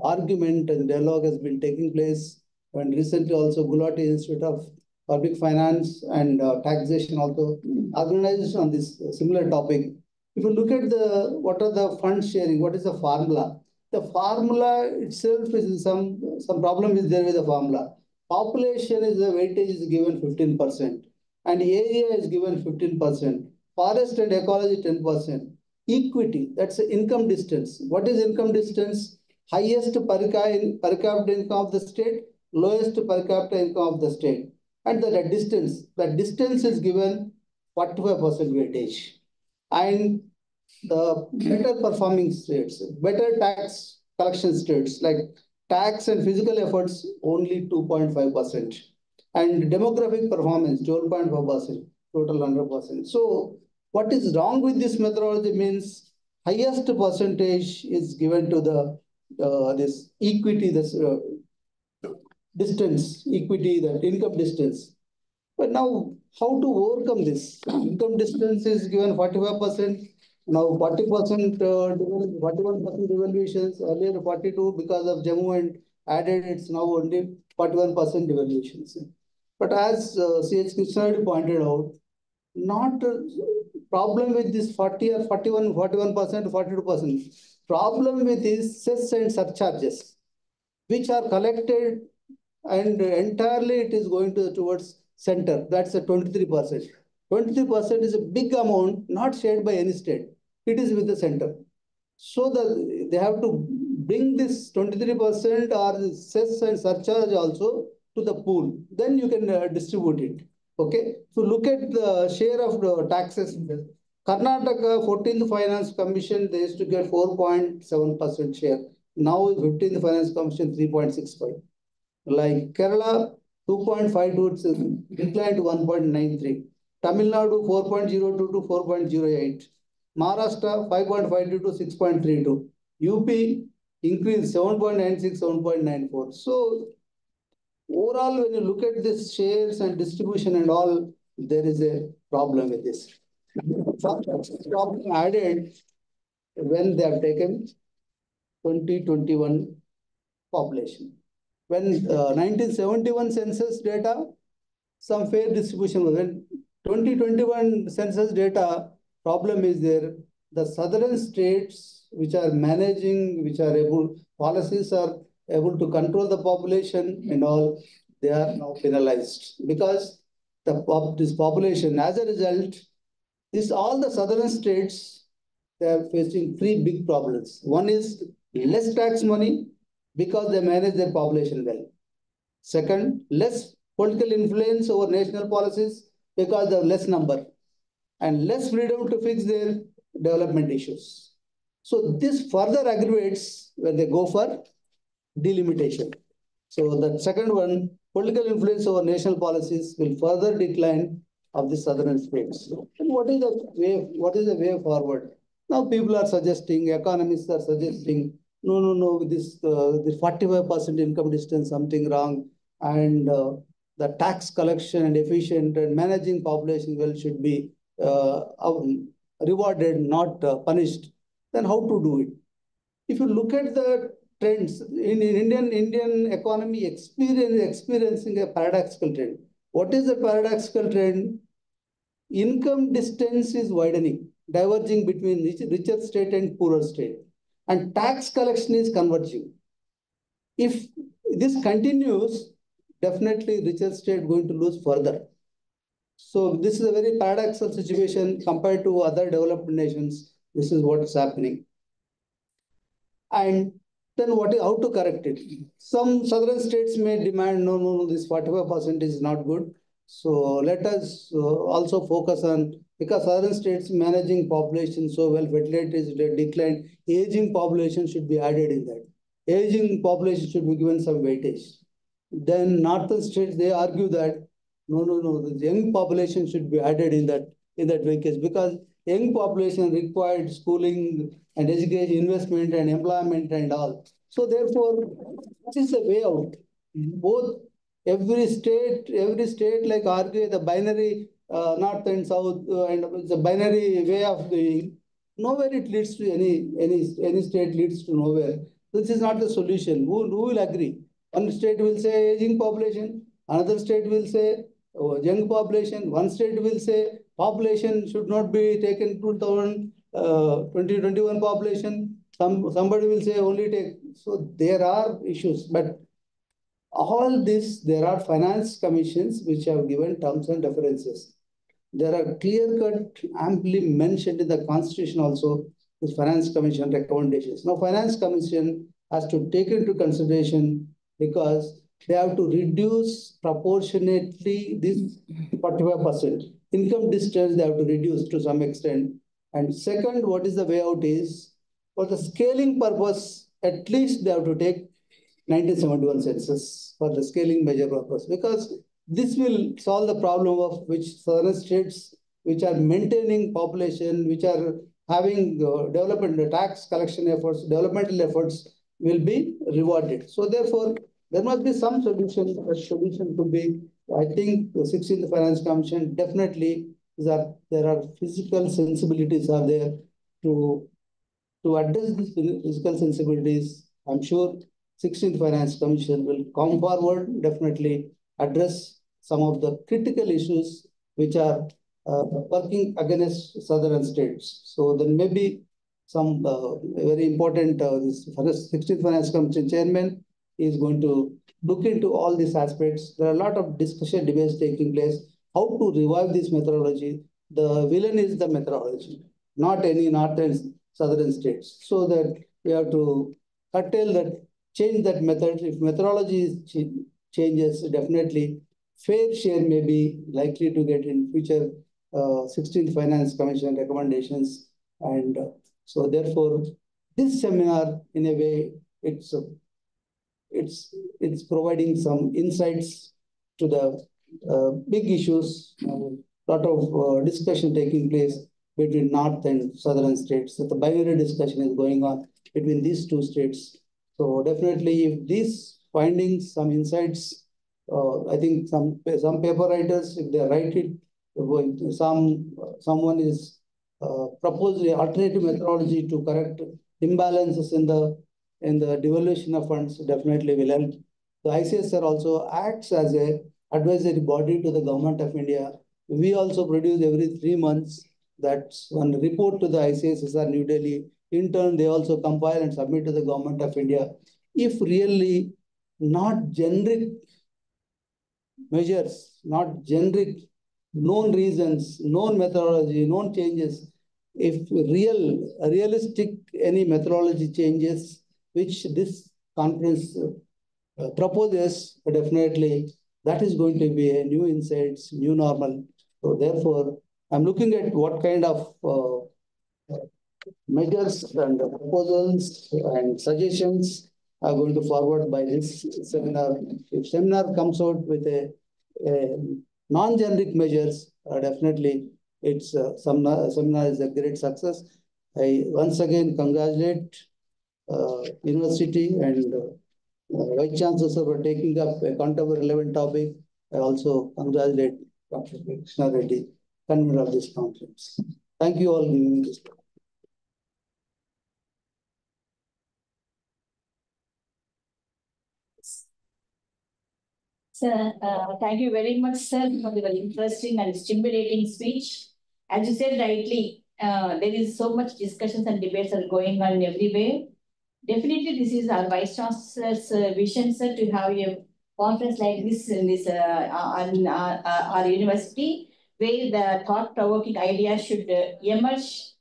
Speaker 7: argument and dialogue has been taking place. And recently also Gulati Institute of Public Finance and Taxation also organized on this similar topic. If you look at what are the fund sharing, what is the formula? The formula itself is some problem is there with the formula. Population is the weightage is given 15%, and area is given 15%. Forest and ecology 10%. Equity, that's the income distance. What is income distance? Highest per capita income of the state, lowest per capita income of the state. And the distance is given 45% weightage. And the better performing states, better tax collection states, like tax and physical efforts, only 2.5%. And demographic performance, 12.5%, total 100%. So what is wrong with this methodology means highest percentage is given to the this equity, this distance, equity, the income distance. But now, how to overcome this? Income distance is given 45%. Now 40%, 41% devaluations, earlier 42 because of Jammu and added, it's now only 41% devaluations. But as C.H. Krishna pointed out, not a problem with this 40 or 41%, 42%. Problem with is cess and surcharges, which are collected and entirely it is going towards center. That's a 23%. 23% is a big amount, not shared by any state. It is with the center. So they have to bring this 23% or cess and surcharge also to the pool. Then you can distribute it. Okay. So look at the share of the taxes. Karnataka 14th Finance Commission, they used to get 4.7% share. Now 15th Finance Commission 3.65. Like Kerala 2.52, declined to 1.93. Tamil Nadu 4.02 to 4.08. Maharashtra 5.52 to 6.32. UP increased 7.96, 7.94. So overall, when you look at this shares and distribution and all, there is a problem with this. Problem added when they have taken 2021 population. When 1971 census data, some fair distribution was. When 2021 census data, problem is there. The southern states which are managing, which are policies are able to control the population and all, they are now penalized because this population, as a result, all the southern states, they are facing 3 big problems. One is less tax money because they manage their population well. Second, less political influence over national policies because they have less number, and less freedom to fix their development issues. So this further aggravates when they go for delimitation. So the second one, political influence over national policies will further decline of the southern states. And what is the way forward? Now people are suggesting, economists are suggesting, no, this 45% income distance, something wrong. And the tax collection and efficient and managing population well should be rewarded, not punished, then how to do it? If you look at the trends in Indian economy experiencing a paradoxical trend. What is the paradoxical trend? Income distance is widening, diverging between richer state and poorer state, and tax collection is converging. If this continues, definitely richer state going to lose further. So this is a very paradoxical situation compared to other developed nations. This is what is happening. And then how to correct it? Some southern states may demand, no, this 45% is not good. So let us also focus on, because southern states managing population so well, fertility is declined, aging population should be added in that. Aging population should be given some weightage. Then northern states, they argue that no, the young population should be added in that weightage, because young population required schooling and education, investment and employment and all. So therefore, this is the way out. Both every state like argue the binary north and south and the binary way of doing. Nowhere it leads to any state leads to nowhere. This is not the solution. Who will agree? One state will say aging population, another state will say young population, one state will say population should not be taken 2021 population. Somebody will say only take. So there are issues, but all this, there are finance commissions which have given terms and references. There are clear-cut, amply mentioned in the constitution also, this finance commission recommendations. Now, finance commission has to take into consideration because they have to reduce proportionately this 45%. Income distance, they have to reduce to some extent. And second, what is the way out is, for the scaling purpose, at least they have to take 1971 census for the scaling measure purpose, because this will solve the problem of which southern states which are maintaining population, which are having development, tax collection efforts, developmental efforts will be rewarded. So therefore, there must be some solution. A solution could be, I think, the 16th Finance Commission definitely there are physical sensibilities are there to address these physical sensibilities. I'm sure 16th Finance Commission will come forward, definitely address some of the critical issues which are working against southern states. So there may be some very important, this 16th Finance Commission chairman is going to look into all these aspects. There are a lot of debates taking place, how to revive this methodology. The villain is the methodology, not any northern southern states. So that we have to curtail that, change that method. If methodology changes, definitely fair share may be likely to get in future 16th Finance Commission recommendations. And so therefore, this seminar, in a way, it's providing some insights to the big issues. Lot of discussion taking place between north and southern states. So the binary discussion is going on between these two states. So definitely, if these findings, some insights, I think some paper writers, if they write it, someone is proposing alternative methodology to correct imbalances in the devolution of funds, definitely will help. The ICSR also acts as a advisory body to the Government of India. We also produce every 3 months that's one report to the ICSR New Delhi. In turn, they also compile and submit to the Government of India. If really not generic measures, not generic known reasons, known methodology, known changes, if realistic any methodology changes, which this conference proposes, definitely that is going to be a new insights, new normal. So therefore, I'm looking at what kind of measures and proposals and suggestions are going to forward by this seminar. If seminar comes out with a non-generic measures, definitely it's seminar is a great success. I once again congratulate university and Vice Chancellor for taking up a contemporary relevant topic. I also congratulate Dr. Krishna Reddy, convener of this conference. Thank you all for giving me this.
Speaker 2: Sir, thank you very much, sir, for the very interesting and stimulating speech. As you said rightly, there is so much discussions and debates are going on everywhere. Definitely, this is our Vice Chancellor's vision, sir, to have a conference like this in this on our university, where the thought-provoking ideas should emerge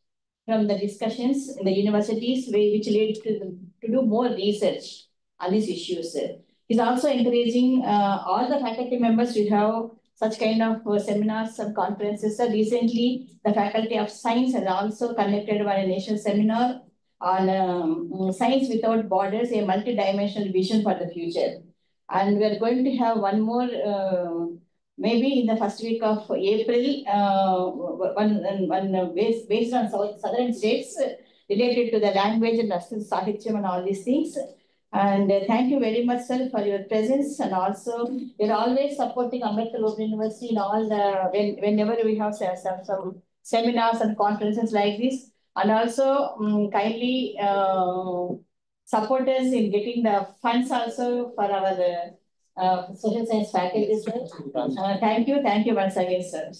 Speaker 2: from the discussions in the universities, which lead to do more research on these issues, sir. He's also encouraging all the faculty members to have such kind of seminars and conferences. So recently, the Faculty of Science has also conducted a national seminar on Science Without Borders, a multi-dimensional vision for the future. And we are going to have one more, maybe in the first week of April, one based on southern states related to the language and Sahityam and all these things. And thank you very much, sir, for your presence. And also, you're always supporting Ambedkar Open University in all the, whenever we have some seminars and conferences like this. And also, kindly support us in getting the funds also for our social science faculties. Thank you once again, sir.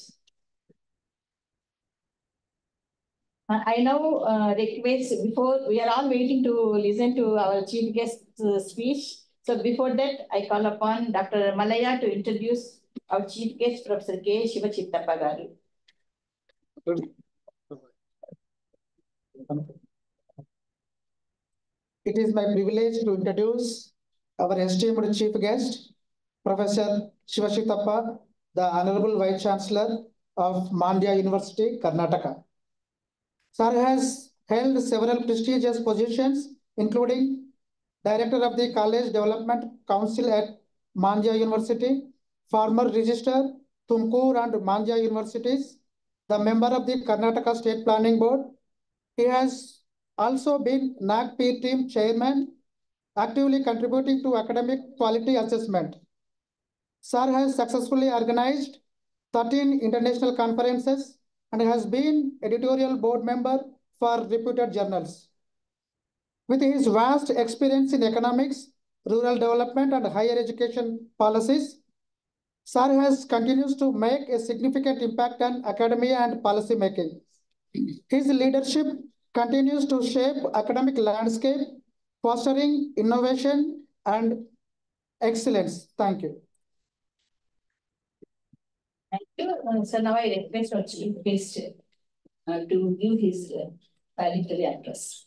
Speaker 2: I now request, before we are all waiting to listen to our chief guest speech. So before that, I call upon Dr. Malaya to introduce our chief guest, Professor K. Shiva Chittappa Garu.
Speaker 8: It is my privilege to introduce our esteemed chief guest, Professor Shiva Chittappa, the Honorable Vice Chancellor of Mandya University, Karnataka. Sir has held several prestigious positions, including Director of the College Development Council at Mandya University, former Registrar, Tumkur and Mandya Universities, the member of the Karnataka State Planning Board. He has also been NAGP team chairman, actively contributing to academic quality assessment. Sir has successfully organized 13 international conferences and has been editorial board member for reputed journals. With his vast experience in economics, rural development, and higher education policies, Sir has continues to make a significant impact on academia and policy making. His leadership continues to shape academic landscape, fostering innovation and excellence. Thank you.
Speaker 2: Thank you. So now I request our chief guest to give his valedictory address.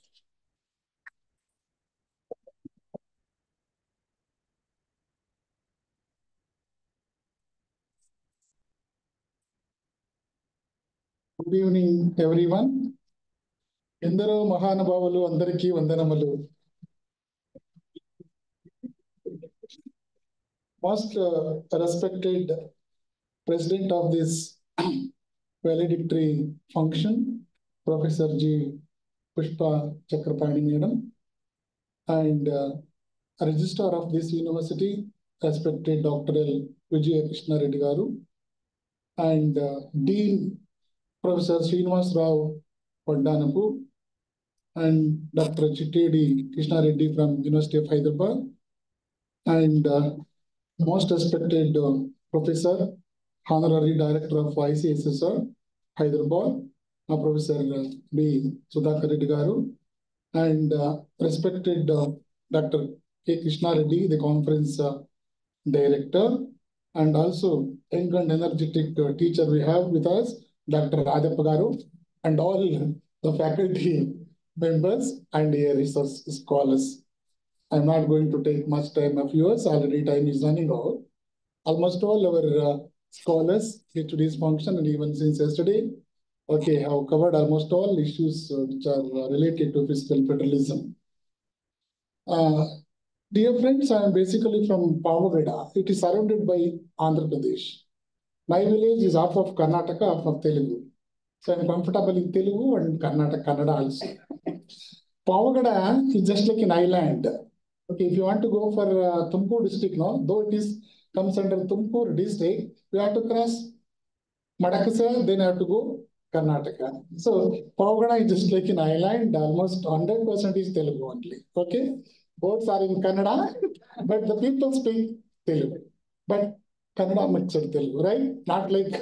Speaker 4: Good evening, everyone. ఎందరో మహానుభావులు అందరికీ వందనములు. Most respected president of this valedictory function, Professor G. Pushpa Chakrapani Madam, and registrar of this university, respected Dr. L. Vijay Krishna Reddy Garu, and Dean Professor Srinivas Rao Pandanapu, and Dr. Chittedi Krishna Reddy from University of Hyderabad, and most respected Professor, Honorary Director of ICSSR, Hyderabad, Professor B. Sudhakar Reddy Garu, and respected Dr. K. Krishna Reddy, the conference director, and also young and energetic teacher we have with us, Dr. Adappa Garu, and all the faculty members and research scholars. I'm not going to take much time of yours. Already time is running out. Almost all our scholars get to this function, and even since yesterday, okay, have covered almost all issues which are related to fiscal federalism. Dear friends, I am basically from Pavagada. It is surrounded by Andhra Pradesh. My village is half of Karnataka, half of Telugu. So I'm comfortable in Telugu and Kannada also. Pavagada is just like an island. Okay, if you want to go for Tumkur district, no, though it is comes under Tumkur district, we have to cross Madagascar, then have to go Karnataka. So Pavagana is just like an island, almost 100% is Telugu only. Okay, both are in Kannada, but the people speak Telugu. But Kannada mixed Telugu, right? Not like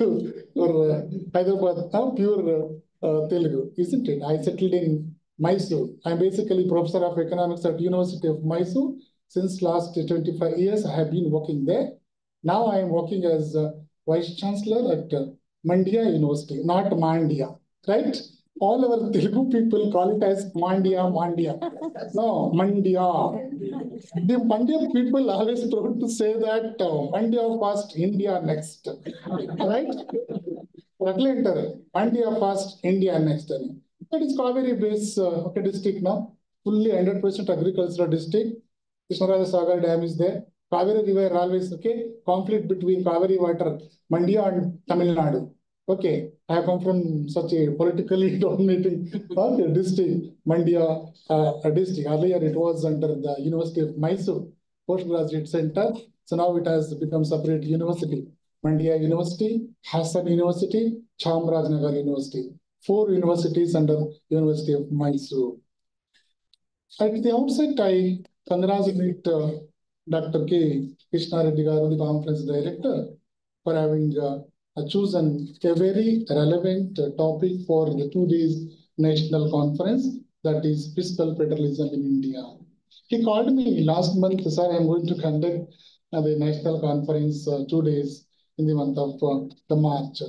Speaker 4: Hyderabad, pure Telugu, isn't it? I settled in Mysore. I'm basically professor of economics at University of Mysore. Since last 25 years, I have been working there. Now I am working as Vice Chancellor at Mandya University, not Mandya, right? All our Telugu people call it as Mandya. No, Mandya. The Mandya people always proud to say that Mandya first, India next, right? Mandya first, India next. That is Kaveri based district now, fully 100% agricultural district. Krishnaraja Sagar Dam is there. Kaveri River always, okay, conflict between Kaveri water, Mandya and Tamil Nadu. Okay, I have come from such a politically dominating district, Mandya district. Earlier it was under the University of Mysore Postgraduate Center. So now it has become separate university. Mandya University, Hassan University, Chamarajanagar University. 4 universities under University of Mysore. At the outset, I congratulate Dr. K. Krishna Reddy Garu, the conference director, for having chosen a very relevant topic for the 2 days national conference, that is fiscal federalism in India. He called me last month, sir, I am going to conduct the national conference 2 days in the month of the March.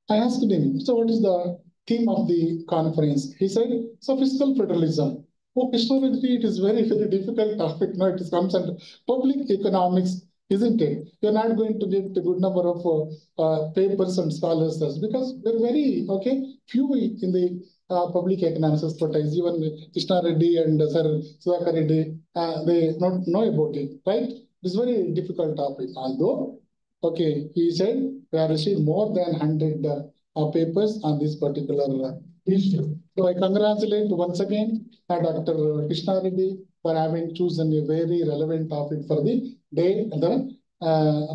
Speaker 4: I asked him, so what is the theme of the conference? He said, so fiscal federalism. Oh, Krishna Reddy, it is very, very difficult topic. No, it comes under public economics, isn't it? You're not going to get a good number of papers and scholars because they're very, few in the public economics expertise. Even Krishna Reddy and Sir Sudhakar Reddy, they don't know about it, right? It's a very difficult topic. Although, he said, we have received more than 100 papers on this particular issue. So I congratulate once again Dr. Krishna Reddy for having chosen a very relevant topic for the day and the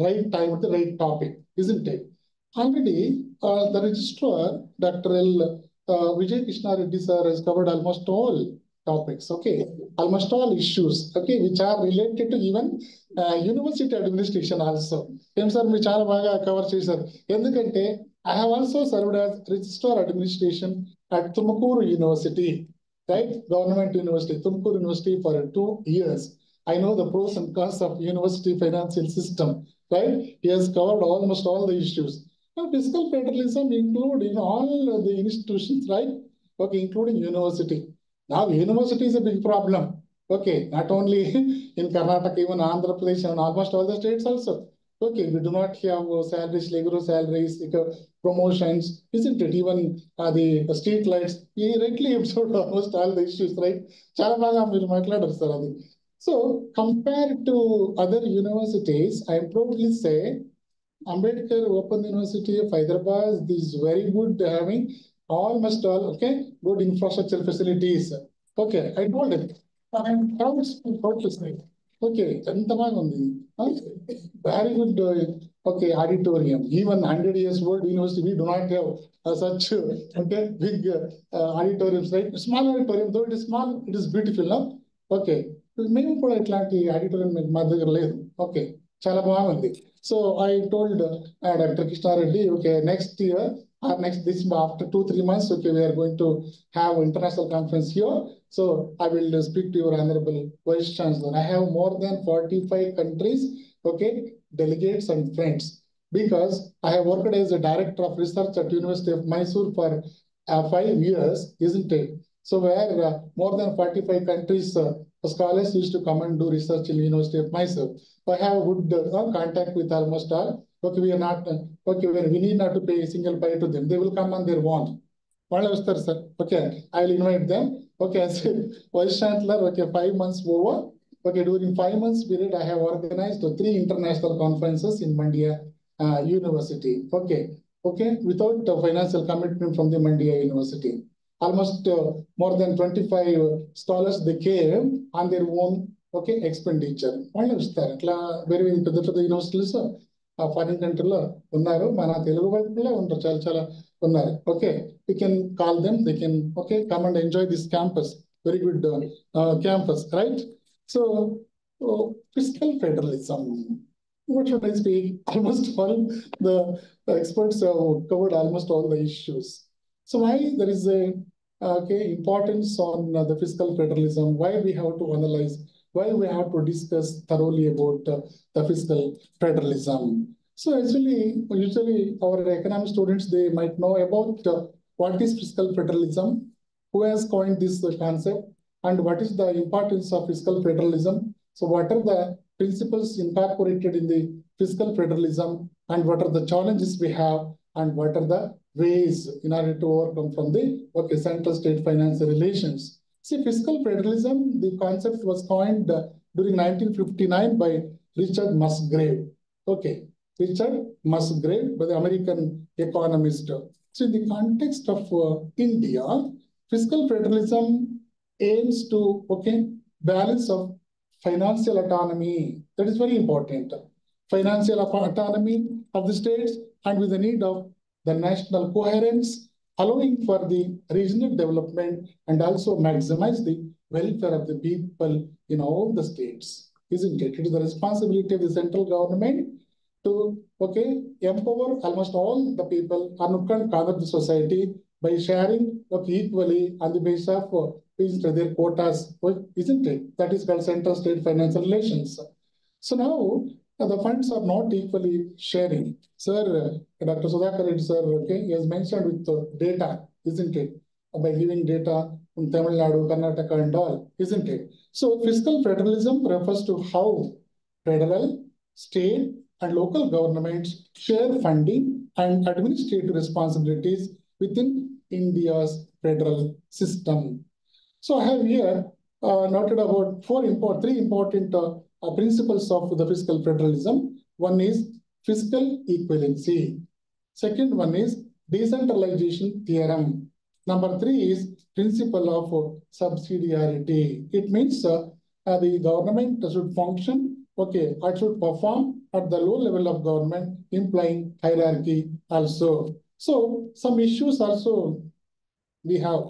Speaker 4: right time, the right topic, isn't it? Already, the registrar, Dr. L. Vijay Krishna Reddy sir, has covered almost all topics, almost all issues, which are related to even university administration also. Which are covered, sir. I have also served as registrar administration at Tumakuru University, right? Government University, Tumakuru University for 2 years. I know the pros and cons of university financial system, right? He has covered almost all the issues. Now, fiscal federalism includes all the institutions, right? Including university. Now, university is a big problem. Not only in Karnataka, even Andhra Pradesh and almost all the states also. We do not have salaries, regular salaries, promotions, isn't it? Even the street lights, he rightly observed almost all the issues, right? So, compared to other universities, I proudly say, Ambedkar Open University of Hyderabad is very good, having almost all, good infrastructure facilities. I told him, I'm proud to say. Very good, auditorium. Even 100 years old university, we do not have such, big auditoriums, right? Small auditorium, though it is small, it is beautiful, no? Maybe for Atlantic auditorium, chala bagundi. So I told Dr. Krishna Reddy, next year, or this after 2-3 months, we are going to have international conference here. So I will speak to your Honorable Vice Chancellor. I have more than 45 countries, delegates and friends, because I have worked as a director of research at University of Mysore for 5 years, isn't it? So where more than 45 countries scholars used to come and do research in University of Mysore. So I have good contact with almost all. We are not, we need not to pay a single pay to them. They will come on their own. I will invite them. As Vice Chancellor, 5 months over. During 5 months period, I have organized 3 international conferences in Mandya University. Without financial commitment from the Mandya University. Almost more than 25 scholars, they came on their own
Speaker 5: okay expenditure వాళ్ళు ఇస్తారు. అట్లా వేరే పెద్ద పెద్ద universities foreign కంట్రీలో ఉన్నారు, మన తెలుగు వైపులో ఉంటారు, చాలా చాలా ఉన్నారు. Okay, we can call them, they can okay come and enjoy this campus, very good campus, right? So fiscal federalism, what should I speak? Almost all the experts have covered almost all the issues. So why there is a okay importance on the fiscal federalism, why we have to analyze, why we have to discuss thoroughly about the fiscal federalism. So actually, usually our economic students, they might know about what is fiscal federalism, who has coined this concept, and what is the importance of fiscal federalism. So what are the principles incorporated in the fiscal federalism, and what are the challenges we have, and what are the ways in order to overcome from the okay central state financial relations. See, fiscal federalism, the concept was coined during 1959 by Richard Musgrave. Okay, Richard Musgrave, by the American economist. So in the context of India, fiscal federalism aims to okay balance of financial autonomy. That is very important. Financial autonomy of the states and with the need of the national coherence, allowing for the regional development and also maximize the welfare of the people in all the states. Isn't it? It is the responsibility of the central government to okay empower almost all the people and conduct the society by sharing equally on the basis of their quotas, isn't it? That is called central state financial relations. So now the funds are not equally sharing. Sir, Dr. Sudhakar Reddy sir, okay, he has mentioned with data, isn't it? By giving data from Tamil Nadu, Karnataka and all, isn't it? So fiscal federalism refers to how federal, state and local governments share funding and administrative responsibilities within India's federal system. So I have here noted about three important principles of the fiscal federalism. One is fiscal equivalency. Second one is decentralization theorem. Number 3 is principle of subsidiarity. It means the government should function, okay, it should perform at the low level of government, implying hierarchy also. So some issues also we have,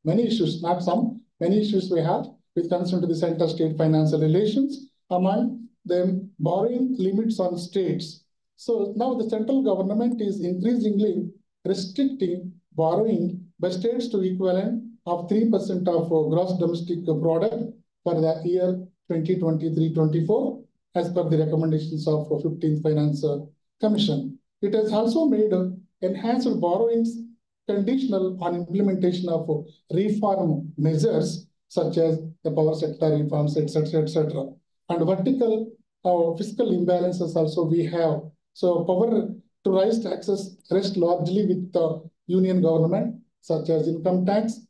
Speaker 5: many issues, not some, many issues we have with concern to the central state financial relations. Among them, borrowing limits on states. So now the central government is increasingly restricting borrowing by states to equivalent of 3% of gross domestic product for the year 2023-24 as per the recommendations of 15th Finance Commission. It has also made enhanced borrowings conditional on implementation of reform measures such as the power sector reforms, etc., etc. And vertical fiscal imbalances also we have. So power to raise taxes rest largely with the union government, such as income tax,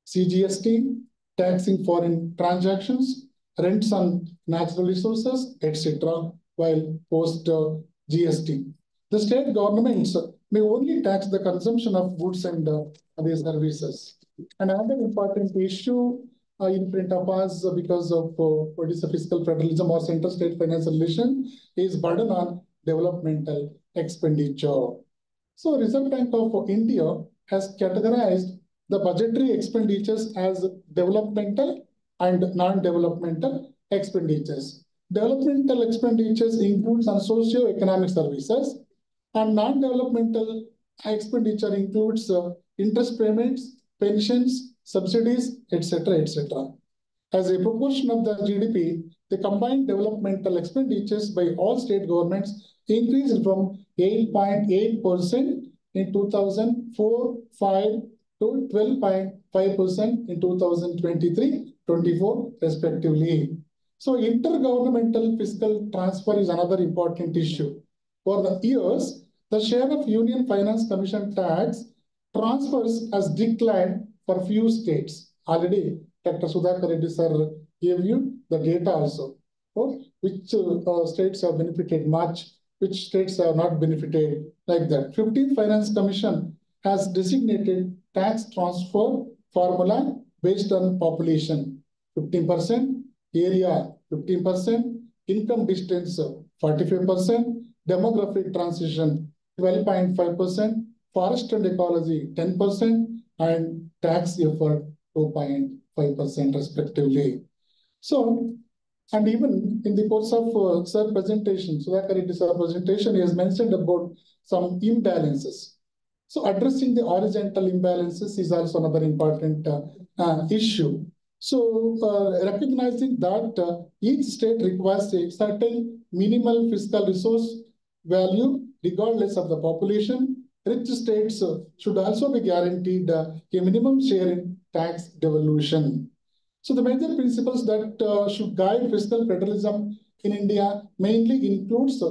Speaker 5: CGST, taxing foreign transactions, rents on natural resources, etc., while post GST. The state governments may only tax the consumption of goods and their services. And another important issue in front of us because of what is the fiscal federalism or central state financial relation is burden on developmental expenditure. So Reserve Bank of India has categorized the budgetary expenditures as developmental and non-developmental expenditures. Developmental expenditures includes on socio-economic services, and non-developmental expenditure includes interest payments, pensions, subsidies, etc., etc. As a proportion of the GDP, the combined developmental expenditures by all state governments increased from 8.8% in 2004-05 to 12.5% in 2023-24 respectively. So intergovernmental fiscal transfer is another important issue. For the years, the share of Union Finance Commission tax transfers has declined for few states. Already, Dr. Sudhakar Reddy sir gave you the data also. Which states have benefited much, which states have not benefited, like that. 15th Finance Commission has designated tax transfer formula based on population. 15%, area 15%, income distance 45%, demographic transition 12.5%, forest and ecology 10%, and tax effort 2.5% respectively. So, and even in the course of sir presentation, Sudhakar Reddy sir presentation, he has mentioned about some imbalances. So addressing the horizontal imbalances is also another important issue. So recognizing that each state requires a certain minimal fiscal resource value regardless of the population, rich states should also be guaranteed a minimum share in tax devolution. So the major principles that should guide fiscal federalism in India mainly includes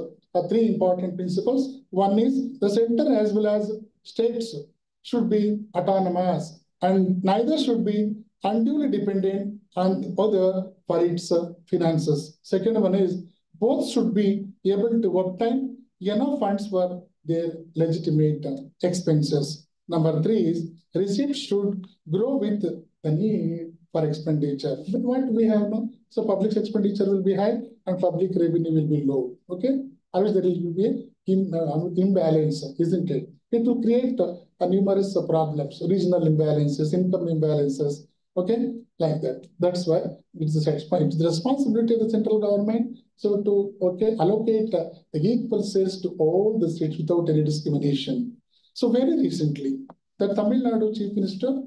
Speaker 5: three important principles. One is the center as well as states should be autonomous and neither should be unduly dependent on the other for its finances. Second one is both should be able to obtain enough funds for their legitimate expenses. Number three is receipts should grow with the need for expenditure. But what we have now, so public expenditure will be high and public revenue will be low. Okay, always there will be imbalance, isn't it? It will create numerous problems, regional imbalances, income imbalances. Okay, like that. That's why it's the responsibility of the central government. So to allocate the equal shares to all the states without any discrimination. So very recently, the Tamil Nadu Chief Minister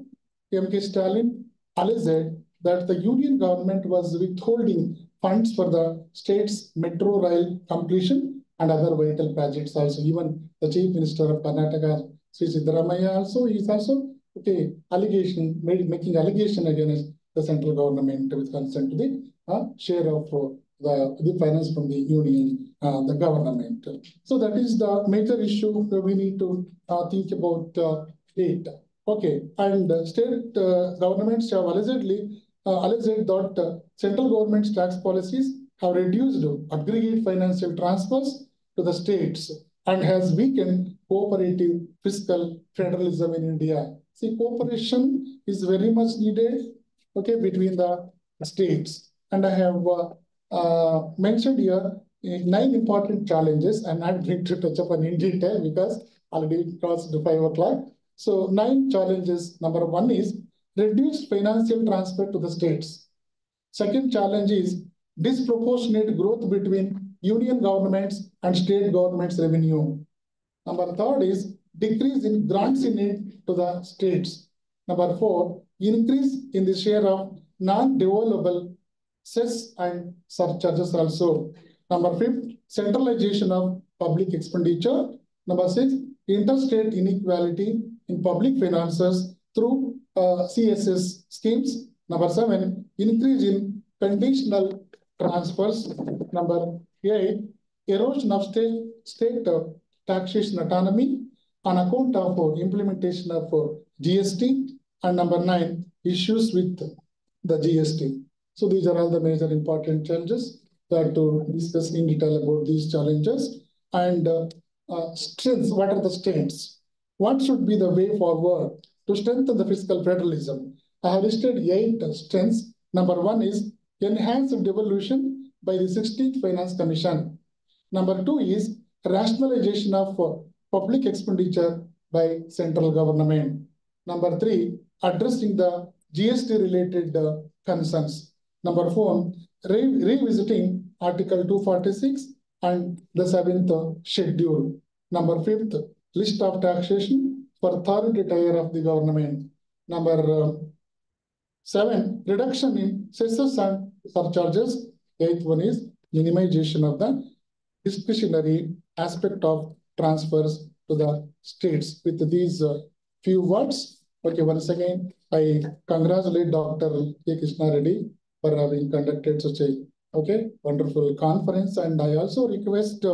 Speaker 5: M.K. Stalin alleged that the union government was withholding funds for the state's metro rail completion and other vital projects also. Even the Chief Minister of Karnataka, Sri Siddaramaiah, also is also making allegation against the central government with consent to the share of the finance from the union, the government. So that is the major issue we need to think about it. Okay, and state governments have alleged that central government's tax policies have reduced aggregate financial transfers to the states and has weakened cooperative fiscal federalism in India. See, cooperation is very much needed, okay, between the states. And I have mentioned here 9 important challenges. I'm not going to touch upon in detail because already crossed the 5 o'clock. So 9 challenges. Number 1 is reduced financial transfer to the states. Second challenge is disproportionate growth between union governments and state governments' revenue. Number 3 is decrease in grants in aid to the states. Number 4, increase in the share of non-devolvable cess and surcharges also. Number 5, centralization of public expenditure. Number 6, interstate inequality in public finances through CSS schemes. Number 7, increase in conditional transfers. Number 8, erosion of state taxation autonomy on account of implementation of GST. And number 9, issues with the GST. So these are all the major important challenges that to discuss in detail about these challenges. And strengths, what are the strengths? What should be the way forward to strengthen the fiscal federalism? I have listed 8 strengths. Number 1 is enhanced devolution by the 16th Finance Commission. Number 2 is rationalization of public expenditure by central government. Number 3, addressing the GST-related concerns. Number 4, revisiting Article 246 and the 7th schedule. Number 5, list of taxation for third tier of the government. Number 7, reduction in cesses and surcharges. 8th one is minimization of the discretionary aspect of transfers to the states. With these few words, okay, once again, I congratulate Dr. K. Krishna Reddy for having conducted such a wonderful conference, and I also request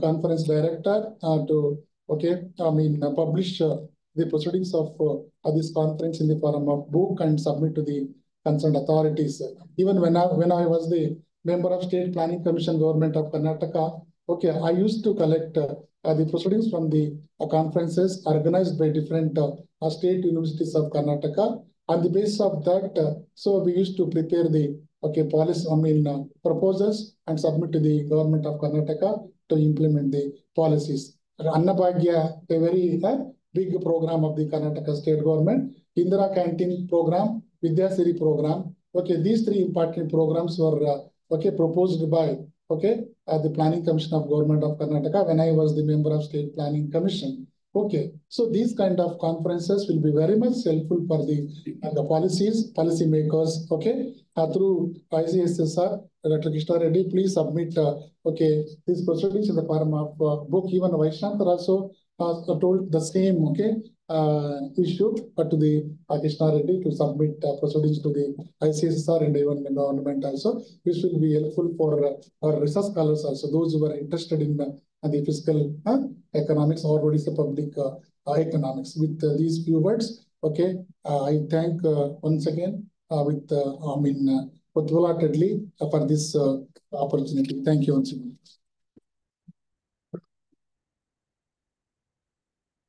Speaker 5: conference director to publish the proceedings of this conference in the form of book and submit to the concerned authorities. Even when I was the member of State Planning Commission, Government of Karnataka, I used to collect the proceedings from the conferences organized by different state universities of Karnataka. On the basis of that, so we used to prepare the
Speaker 4: policy, proposals and submit to the government of Karnataka to implement the policies. Annabhagya, a very big program of the Karnataka state government. Indira Canteen program, Vidyasiri program. These three important programs were proposed by the Planning Commission of Government of Karnataka when I was the member of State Planning Commission. So these kind of conferences will be very much helpful for the policy makers. Through ICSSR, Dr. Krishna Reddy, please submit these proceedings in the form of book. Even Vaishnath also told the same issue, but to the Krishna Reddy to submit proceedings to the ICSSR and even the government also. This will be helpful for our research scholars also, those who are interested in the fiscal economics or what is the public economics. With these few words, I thank once again wholeheartedly for this opportunity. Thank you once again.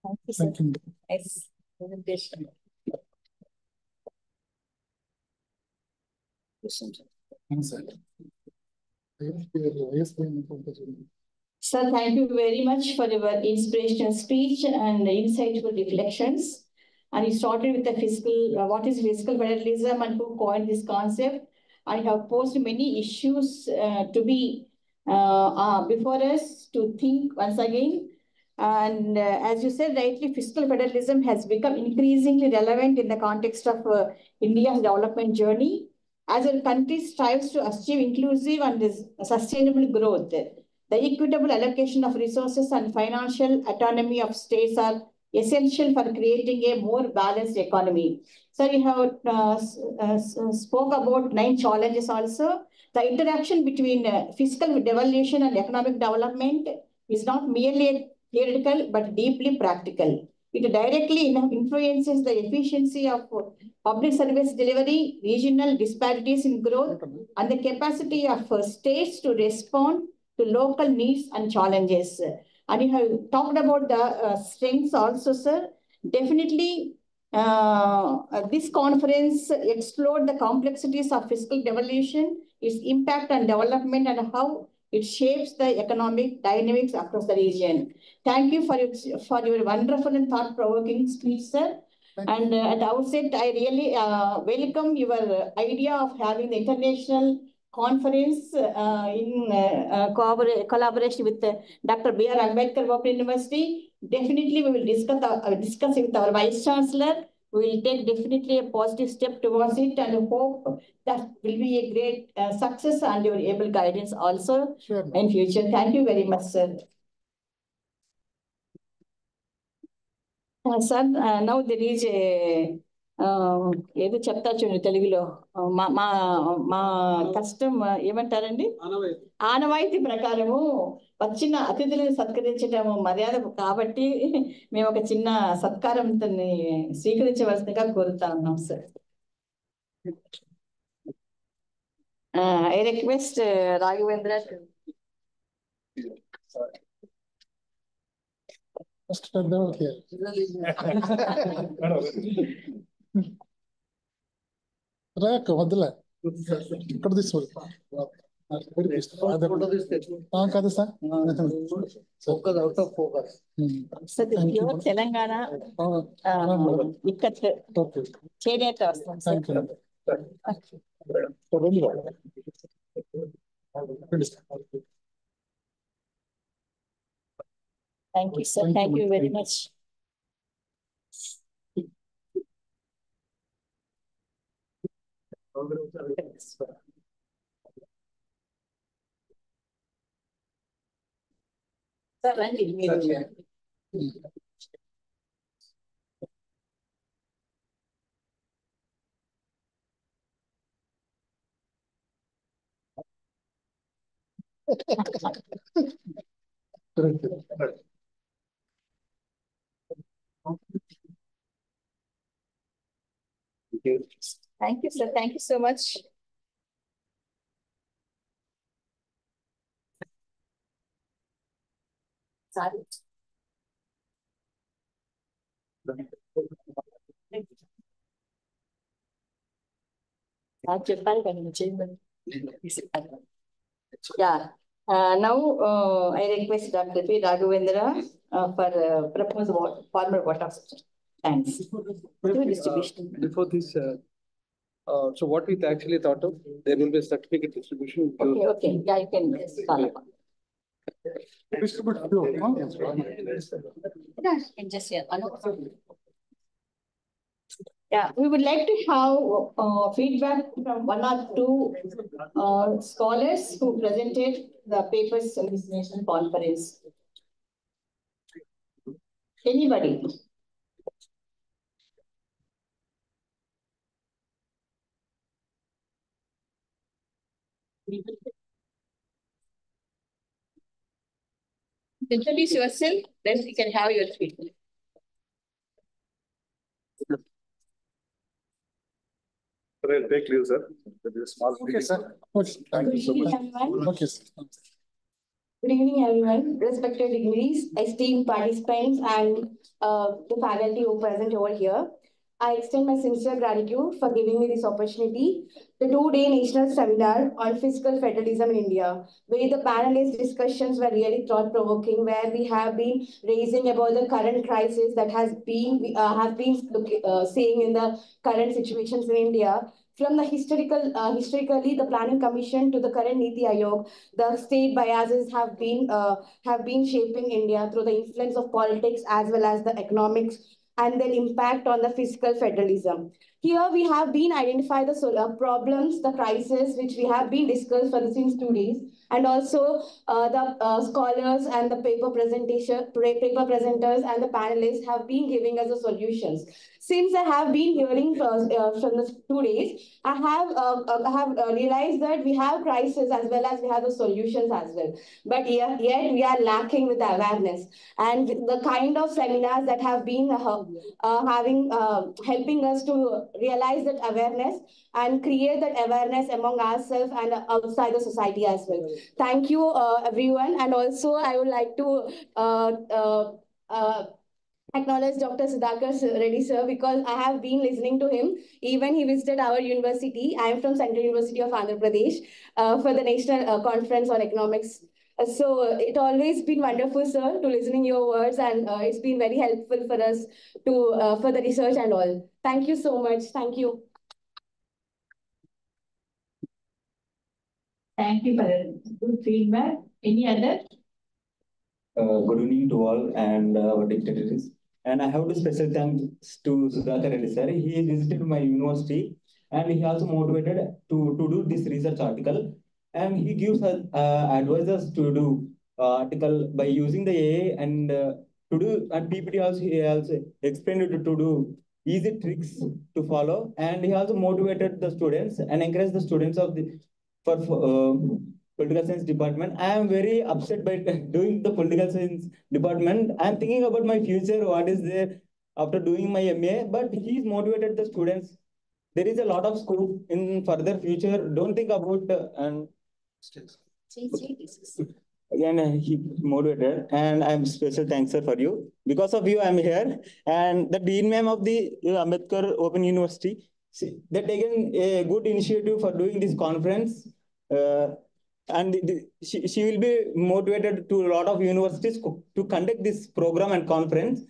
Speaker 2: Thank you, sir.
Speaker 4: Thank you.
Speaker 2: Nice presentation. Sir, thank you very much for your inspirational speech and insightful reflections. And you started with the fiscal, what is fiscal federalism and who coined this concept. I have posed many issues to be before us to think once again. And as you said rightly, fiscal federalism has become increasingly relevant in the context of India's development journey. As our country strives to achieve inclusive and sustainable growth, the equitable allocation of resources and financial autonomy of states are essential for creating a more balanced economy. So you have spoke about 9 challenges also. The interaction between fiscal devolution and economic development is not merely theoretical but deeply practical. It directly influences the efficiency of public service delivery, regional disparities in growth, and the capacity of states to respond to local needs and challenges. And you have talked about the strengths also, sir. Definitely, this conference explored the complexities of fiscal devolution, its impact on development, and how it shapes the economic dynamics across the region. Thank you for your wonderful and thought-provoking speech, sir. And at the outset, I really welcome your idea of having the international conference in collaboration with Dr. B.R. Ambedkar Open University. Definitely, we will discuss with our Vice Chancellor. We will take definitely a positive step towards it and hope that will be a great success and your able guidance also in future. Thank you very much, sir. Sir, now there is a ఏదో చెప్తా చూడండి తెలుగులో మా కష్టం ఏమంటారండి ఆనవాయితీ ప్రకారము వచ్చిన అతిథులను సత్కరించడము మర్యాద కాబట్టి మేము ఒక చిన్న సత్కారం స్వీకరించవలసిందిగా కోరుతా ఉన్నాం sir. I request Raghavendra to
Speaker 4: వద్దులే ఇక్కడ తీసుకో కాదు సార్
Speaker 2: తెలంగాణ ఇక్కడ చేనేత వస్తాం sir. Thank you, sir. Thank you very much. Sir, Randy. Thank you, sir. Thank you so much. Sorry. Yeah. Now I request Dr. P. Raghavendra for proposed formal vote of thanks. Distribution.
Speaker 9: Before this, so what we actually thought of, there will be a certificate distribution.
Speaker 2: Okay. Yeah, you can just follow. Yeah, we would like to have feedback from one or two scholars who presented the papers in this national conference. Anybody? Introduce yourself, then we can have your speech.
Speaker 4: Take leave, sir. Small. Okay, sir. Okay, thank you so much. Okay, sir.
Speaker 2: Good evening, everyone. Respected dignitaries, esteemed participants, and the faculty who are present over here. I extend my sincere gratitude for giving me this opportunity. The two-day national seminar on fiscal federalism in India, where the panelist discussions were really thought-provoking, where we have been raising about the current crisis that we have been seeing in the current situations in India. From the historically, the Planning Commission to the current Niti Aayog, the state biases have been shaping India through the influence of politics as well as the economics and their impact on the fiscal federalism. Here we have been identified the problems, the crisis which we have been discussed for since 2 days, and also the scholars and the paper presenters and the panelists have been giving us the solutions. Since I have been hearing from the 2 days, I have realized that we have crisis as well as we have the solutions as well. But yet we are lacking with the awareness and the kind of seminars that have been helping us to realize that awareness and create that awareness among ourselves and outside the society as well. Thank you, everyone. And also, I would like to acknowledge Dr. Sudhakar Reddy sir, because I have been listening to him. Even he visited our university. I am from Central University of Andhra Pradesh for the National Conference on Economics. So it always been wonderful, sir, to listening your words, and it's been very helpful for us to for the research and all. Thank you so much. Thank you. Thank you for good feedback. Any other?
Speaker 10: Good evening to all and our dignitaries. And I have to special thanks to Sudhakar Reddy sir. He visited my university and he also motivated to do this research article. And he gives us advisors to do article by using the AI and to do, and PPT also, he also explained it to do easy tricks to follow. And he also motivated the students and encouraged the students of the political science department. I am very upset by doing the political science department. I am thinking about my future, what is there after doing my MA, but he's motivated the students. There is a lot of scope in further future. Don't think about and again he motivated, and I'm special thanks sir for you. Because of you, I'm here. And the dean ma'am of the Ambedkar Open University, they're taking a good initiative for doing this conference. And she will be motivated to a lot of universities to conduct this program and conference.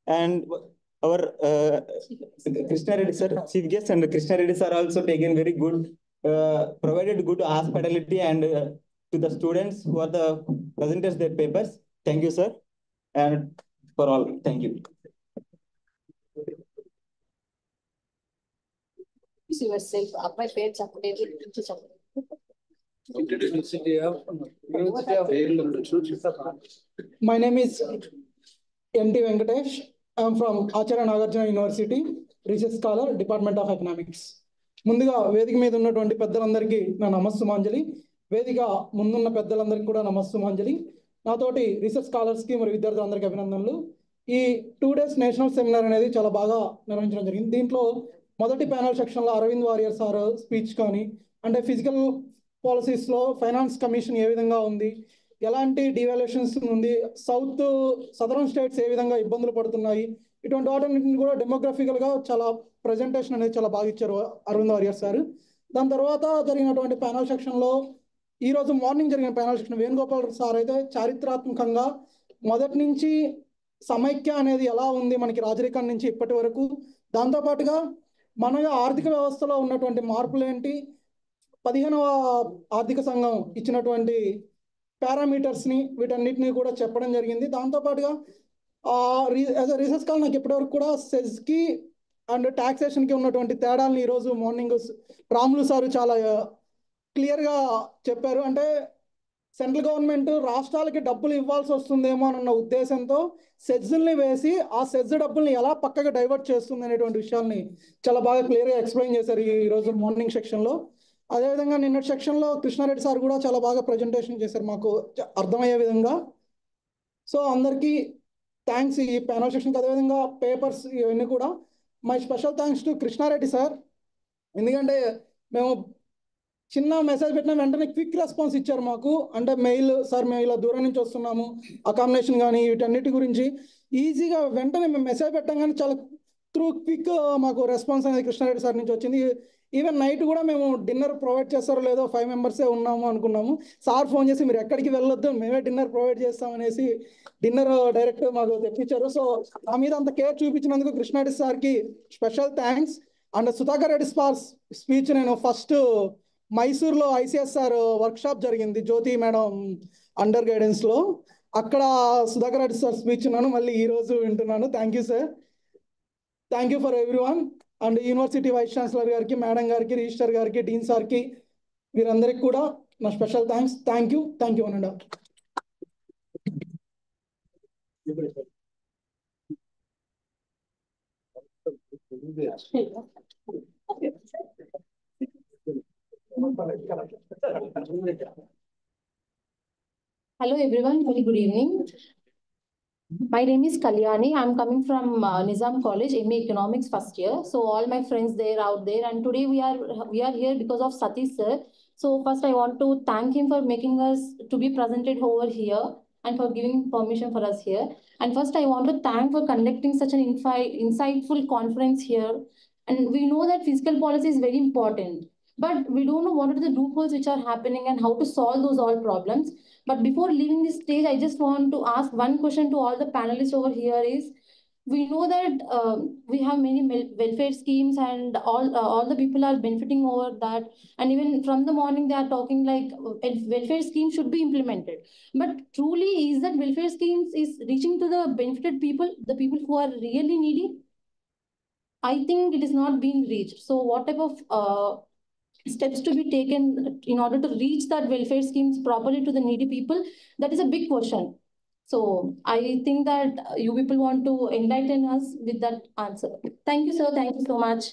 Speaker 10: And our Krishna Reddy sir, chief guest, and Krishna Reddy sir also taken very good, provided good hospitality and to the students who are the presenters their papers. Thank you, sir, and for all. Thank you.
Speaker 2: Yourself.
Speaker 8: My name is N.T. Venkatesh. I am from Acharya Nagarjuna University, Research Scholar, Department of Economics. ముందుగా వేదిక మీద ఉన్నటువంటి పెద్దలందరికీ నా నమస్సుమాంజలి. వేదిక ముందున్న పెద్దలందరికీ కూడా నమస్సుమాంజలి. నాతోటి రీసెర్చ్ స్కాలర్స్కి మరియు విద్యార్థులందరికీ అభినందనలు. ఈ 2 days నేషనల్ సెమినార్ అనేది చాలా బాగా నిర్వహించడం జరిగింది. దీంట్లో మొదటి ప్యానల్ సెక్షన్లో అరవింద్ వారియర్ సార్ స్పీచ్ కానీ, అంటే ఫిజికల్ పాలసీస్లో ఫైనాన్స్ కమిషన్ ఏ విధంగా ఉంది, ఎలాంటి డివాల్యూషన్స్ ఉంది, సదరన్ స్టేట్స్ ఏ విధంగా ఇబ్బందులు పడుతున్నాయి, ఇటువంటి వాటిని కూడా డెమోగ్రఫికల్గా చాలా ప్రజెంటేషన్ అనేది చాలా బాగా ఇచ్చారు అరవింద్ వారియర్ సార్. దాని తర్వాత జరిగినటువంటి ప్యానల్ సెక్షన్లో ఈ రోజు మార్నింగ్ జరిగిన ప్యానల్ సెక్షన్ వేణుగోపాల్ సార్ అయితే చారిత్రాత్మకంగా మొదటి నుంచి సమైక్య అనేది ఎలా ఉంది మనకి రాజరికం నుంచి ఇప్పటి వరకు, దాంతోపాటుగా మన ఆర్థిక వ్యవస్థలో ఉన్నటువంటి మార్పులు ఏంటి, 15వ ఆర్థిక సంఘం ఇచ్చినటువంటి పారామీటర్స్ని వీటన్నిటిని కూడా చెప్పడం జరిగింది. దాంతోపాటుగా రీసెర్చ్ కాల్ నాకు ఇప్పటివరకు కూడా సెజ్కి అండ్ ట్యాక్సేషన్కి ఉన్నటువంటి తేడాలను ఈరోజు మార్నింగ్ రాములు సారు చాలా క్లియర్గా చెప్పారు. అంటే సెంట్రల్ గవర్నమెంట్ రాష్ట్రాలకి డబ్బులు ఇవ్వాల్సి వస్తుందేమో అన్న ఉద్దేశంతో సెజ్ని వేసి ఆ సెజ్ డబ్బుల్ని ఎలా పక్కగా డైవర్ట్ చేస్తుంది అనేటువంటి విషయాల్ని చాలా బాగా క్లియర్గా ఎక్స్ప్లెయిన్ చేశారు ఈరోజు మార్నింగ్ సెక్షన్లో. అదేవిధంగా నిన్నటి సెక్షన్లో కృష్ణారెడ్డి సార్ కూడా చాలా బాగా ప్రజెంటేషన్ చేశారు మాకు అర్థమయ్యే విధంగా. సో అందరికీ థ్యాంక్స్ ఈ ప్యానల్ సెక్షన్కి. అదేవిధంగా పేపర్స్ ఇవన్నీ కూడా my special thanks to Krishna Reddy sir. ఎందుకంటే మేము చిన్న మెసేజ్ పెట్టిన వెంటనే క్విక్ రెస్పాన్స్ ఇచ్చారు మాకు. అంటే మెయిల్, సార్ మేము ఇలా దూరం నుంచి వస్తున్నాము, అకామిడేషన్ కానీ వీటన్నిటి గురించి ఈజీగా వెంటనే మేము మెసేజ్ పెట్టాం కానీ చాలా క్విక్ మాకు రెస్పాన్స్ అనేది కృష్ణారెడ్డి సార్ నుంచి వచ్చింది. ఈవెన్ నైట్ కూడా మేము డిన్నర్ ప్రొవైడ్ చేస్తారో లేదో 5 మెంబర్సే ఉన్నాము అనుకున్నాము. సార్ ఫోన్ చేసి మీరు ఎక్కడికి వెళ్ళొద్దు, మేమే డిన్నర్ ప్రొవైడ్ చేస్తామనేసి డిన్నర్ డైరెక్ట్ మాకు తెప్పించారు. సో ఆ మీద అంత కేర్ చూపించినందుకు కృష్ణారెడ్డి సార్కి special thanks. And Sudhakar Reddy sir speech నేను ఫస్ట్ మైసూర్లో ICSR వర్క్షాప్ జరిగింది జ్యోతి మేడం అండర్ గైడెన్స్లో, అక్కడ సుధాకర్ రెడ్డి సార్ స్పీచ్ ఉన్నాను, మళ్ళీ ఈరోజు వింటున్నాను. Thank you sir, thank you for everyone. And university vice chancellor గారికి, మేడం గారికి, రిజిస్టర్ గారికి, డీన్ సార్కి, వీరందరికీ కూడా నా స్పెషల్ థ్యాంక్స్. థ్యాంక్ యూ అనండి.
Speaker 11: Hello everyone, very good evening. My name is Kalyani. I'm coming from Nizam College, MA Economics first year. So all my friends there out there, and today we are here because of Satish sir. So first I want to thank him for making us to be presented over here and for giving permission for us here. And first I want to thank for conducting such an insightful conference here. And we know that fiscal policy is very important, but we don't know what are the loopholes which are happening and how to solve those all problems. But before leaving this stage, I just want to ask one question to all the panelists over here is, we know that we have many welfare schemes and all the people are benefiting over that. And even from the morning, they are talking like welfare schemes should be implemented. But truly, is that welfare schemes is reaching to the benefited people, the people who are really needy? I think it is not being reached. So what type of steps to be taken in order to reach that welfare schemes properly to the needy people? That is a big question. So I think that you people want to enlighten us with that answer. Thank you, sir. Thank you so much.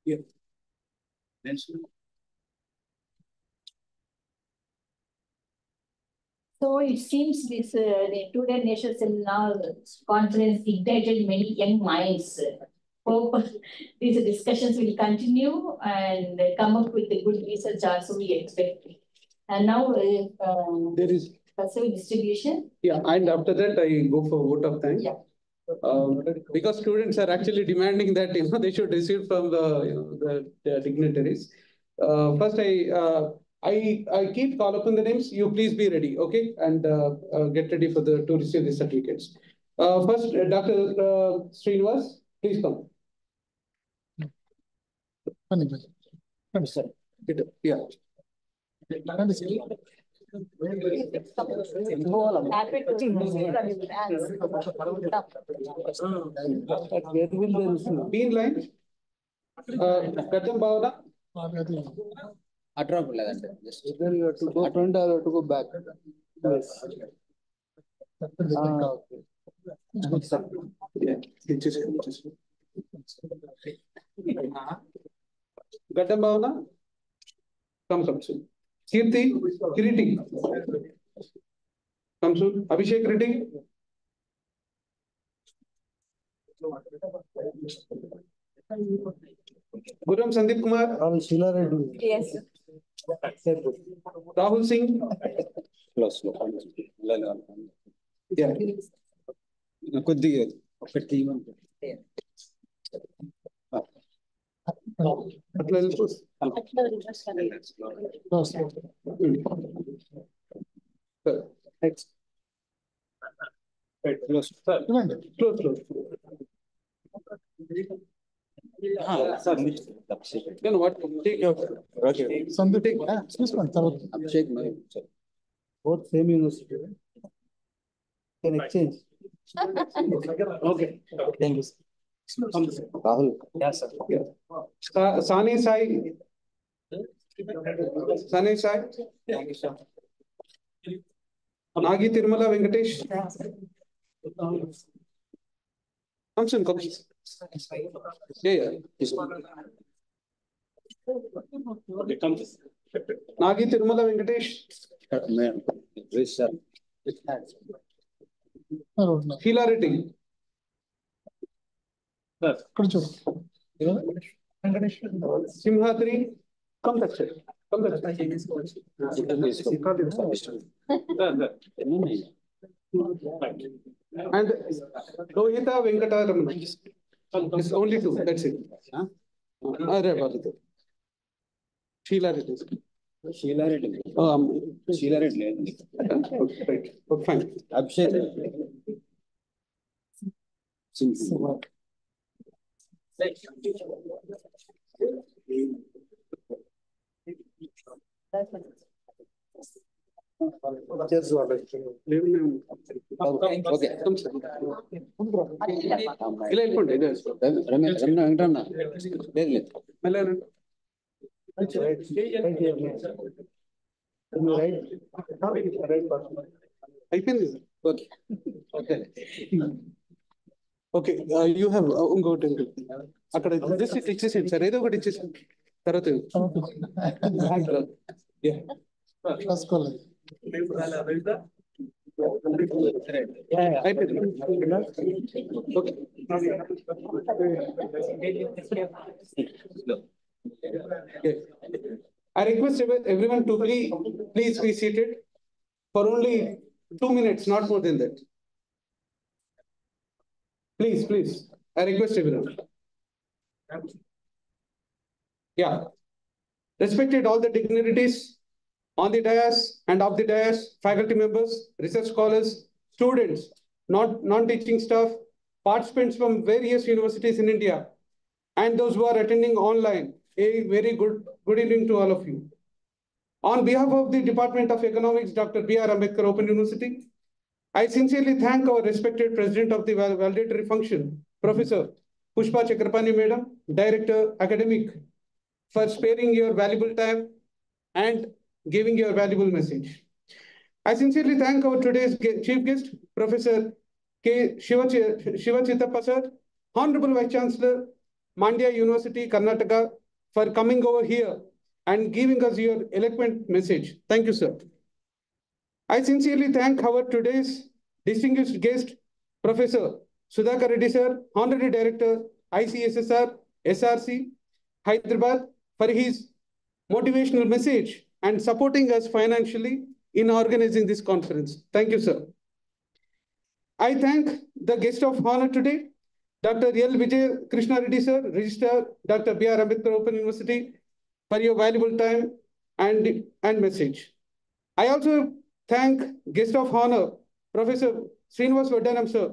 Speaker 9: Yeah.
Speaker 2: So it seems this two-day national seminar conference ignited many young minds. Hope these discussions will continue and come up with a good research also we expect. And now
Speaker 9: There is
Speaker 2: passive distribution.
Speaker 9: Yeah, and after that I go for vote of thanks.
Speaker 2: Yeah.
Speaker 9: Because students are actually demanding that they should receive from the dignitaries. First I keep call upon the names. You please be ready, okay, and get ready for to receive the certificates. First, Dr. Srinivas, please come. Yeah. Bean line. Katham Bhavana.
Speaker 7: Either you have to go front or you have to go back. Yes.
Speaker 9: Katham Bhavana. Come soon. Kiriti. Come soon. Abhishek Reddy. Guram Sandeep Kumar.
Speaker 7: Sheila Reddy.
Speaker 2: Yes.
Speaker 9: Rahul Singh. Yeah. Then what? Take your
Speaker 7: Both same university. Can exchange.
Speaker 9: Okay.
Speaker 10: Thank you.
Speaker 7: Rahul.
Speaker 10: Yes, sir.
Speaker 9: Sani Sai. Sani Sai.
Speaker 10: Thank you, sir.
Speaker 9: Nagi Tirumala Venkatesh. Come soon, come. Yeah. Nagi Tirumala Venkatesh. Sheila Reddy. Simhadri. Come that side. Come that side. And Rohita Venkataramana. It's only two. That's it. Sheila Reddy.
Speaker 3: Sheila Reddy.
Speaker 9: Sheila Reddy. Right. Okay, fine.
Speaker 3: Abhishek.
Speaker 9: Okay, you have this iచ్చేసేయండి sir ఏదో ఒకటి ఇచ్చేసేయండి తర్వాత yeah I request everyone to please be seated for only 2 minutes, not more than that. Please. I request everyone. Yeah. Respected all the dignitaries on the dais and off the dais, faculty members, research scholars, students, non-teaching staff, participants from various universities in India, and those who are attending online. A very good evening to all of you. On behalf of the Department of Economics, Dr. B.R. Ambedkar Open University, I sincerely thank our respected President of the Valedictory Function, Professor Pushpa Chakrapani Madam, Director Academic, for sparing your valuable time and giving your valuable message. I sincerely thank our today's chief guest, Professor K. Shiva Chittappa sir, Honorable Vice Chancellor, Mandya University, Karnataka, for coming over here and giving us your eloquent message. Thank you, sir. I sincerely thank our today's distinguished guest, Professor Sudhakar Reddy sir, Honorary Director, ICSSR, SRC, Hyderabad, for his motivational message and supporting us financially in organizing this conference. Thank you, sir. I thank the guest of honor today, Dr. L. Vijay Krishna Reddy sir, Registrar, Dr. B.R. Ambedkar Open University, for your valuable time and message. I also thank guest of honor, Professor Srinivas Vadanam sir,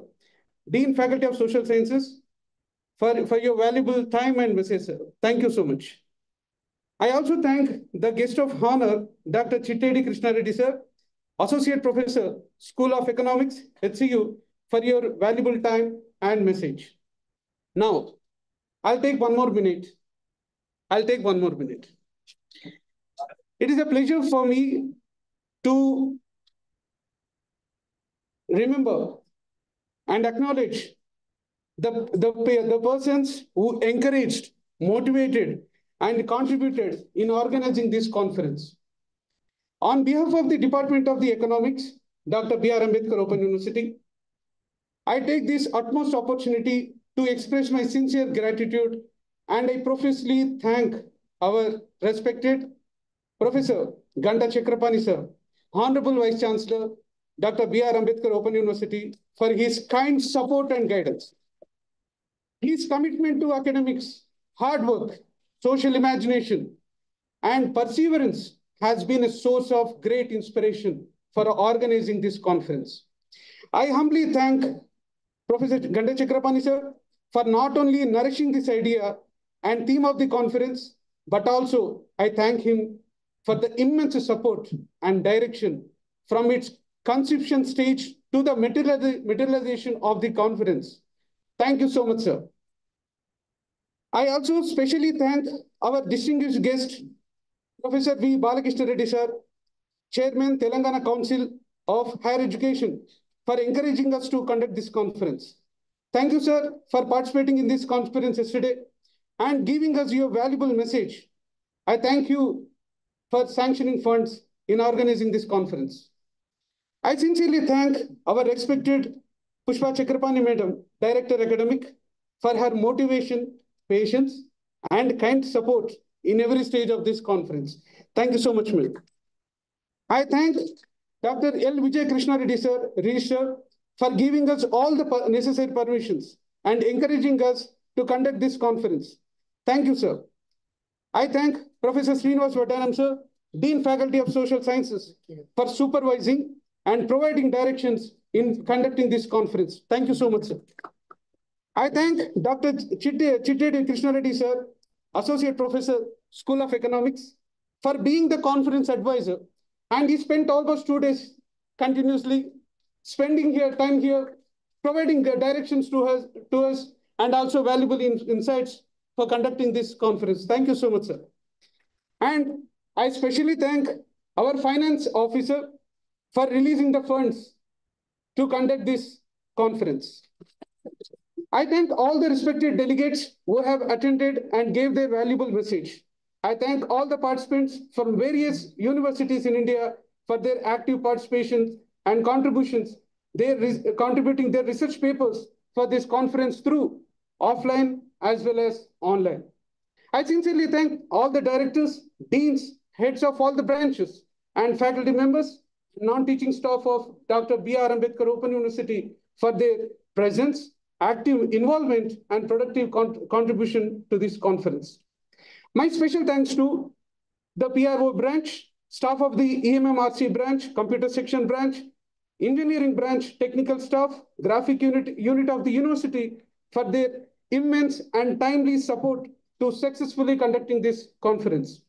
Speaker 9: Dean Faculty of Social Sciences, for your valuable time and message, sir. Thank you so much. I also thank the guest of honor, Dr. Chittedi Krishna Reddy sir, Associate Professor, School of Economics, HCU, for your valuable time and message. Now, I'll take one more minute. It is a pleasure for me to remember and acknowledge the persons who encouraged, motivated, and contributed in organizing this conference. On behalf of the Department of the Economics, Dr. B.R. Ambedkar Open University, I take this utmost opportunity to express my sincere gratitude, and I profusely thank our respected Professor Ganta Chakrapani sir, Honorable Vice Chancellor, Dr. B.R. Ambedkar Open University, for his kind support and guidance. His commitment to academics, hard work, social imagination, and perseverance has been a source of great inspiration for organizing this conference. I humbly thank Professor Ganda Chakrapani sir for not only nourishing this idea and theme of the conference, but also I thank him for the immense support and direction from its conception stage to the materialization of the conference. Thank you so much, sir. I also specially thank our distinguished guest, Professor V. Balakrishna Reddy sir, Chairman, Telangana Council of Higher Education, for encouraging us to conduct this conference. Thank you, sir, for participating in this conference yesterday and giving us your valuable message. I thank you for sanctioning funds in organizing this conference. I sincerely thank our respected Pushpa Chakrapani Madam, Director Academic, for her motivation, patience, and kind support in every stage of this conference. Thank you so much, ma'am. I thank Dr. L. Vijay Krishna Reddy sir, Registrar, for giving us all the necessary permissions and encouraging us to conduct this conference. Thank you, sir. I thank Professor Srinivas Vatanam sir, Dean Faculty of Social Sciences, for supervising and providing directions in conducting this conference. Thank you so much, sir. I thank Dr. Chittedi Krishna Reddy sir, Associate Professor, School of Economics, for being the conference advisor. And he spent almost 2 days continuously spending time here, providing directions to us, and also valuable insights for conducting this conference. Thank you so much, sir. And I especially thank our finance officer for releasing the funds to conduct this conference. I thank all the respected delegates who have attended and gave their valuable message. I thank all the participants from various universities in India for their active participation and contributions. They are contributing their research papers for this conference through offline as well as online. I sincerely thank all the directors, deans, heads of all the branches, and faculty members, non-teaching staff of Dr. B.R. Ambedkar Open University for their presence, active involvement, and productive contribution to this conference. My special thanks to the PRO branch, staff of the EMMRC branch, computer section branch, engineering branch, technical staff, graphic unit of the university for their immense and timely support to successfully conducting this conference.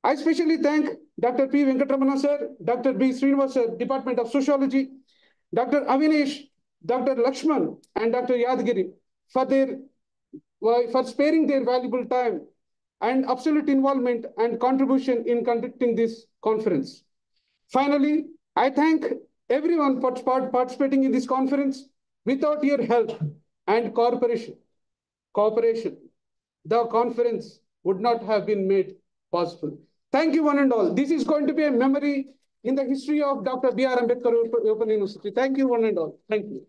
Speaker 9: I especially thank Dr. P. Venkatramana sir, Dr. B. Srinivas sir, Department of Sociology, Dr. Avinesh, Dr. Lakshman, and Dr. Yadgiri for sparing their valuable time and absolute involvement and contribution in conducting this conference. Finally, I thank everyone for participating in this conference. Without your help and cooperation, the conference would not have been made possible. Thank you, one and all. This is going to be a memory in the history of Dr. B.R. Ambedkar Open University. Thank you, one and all. Thank you.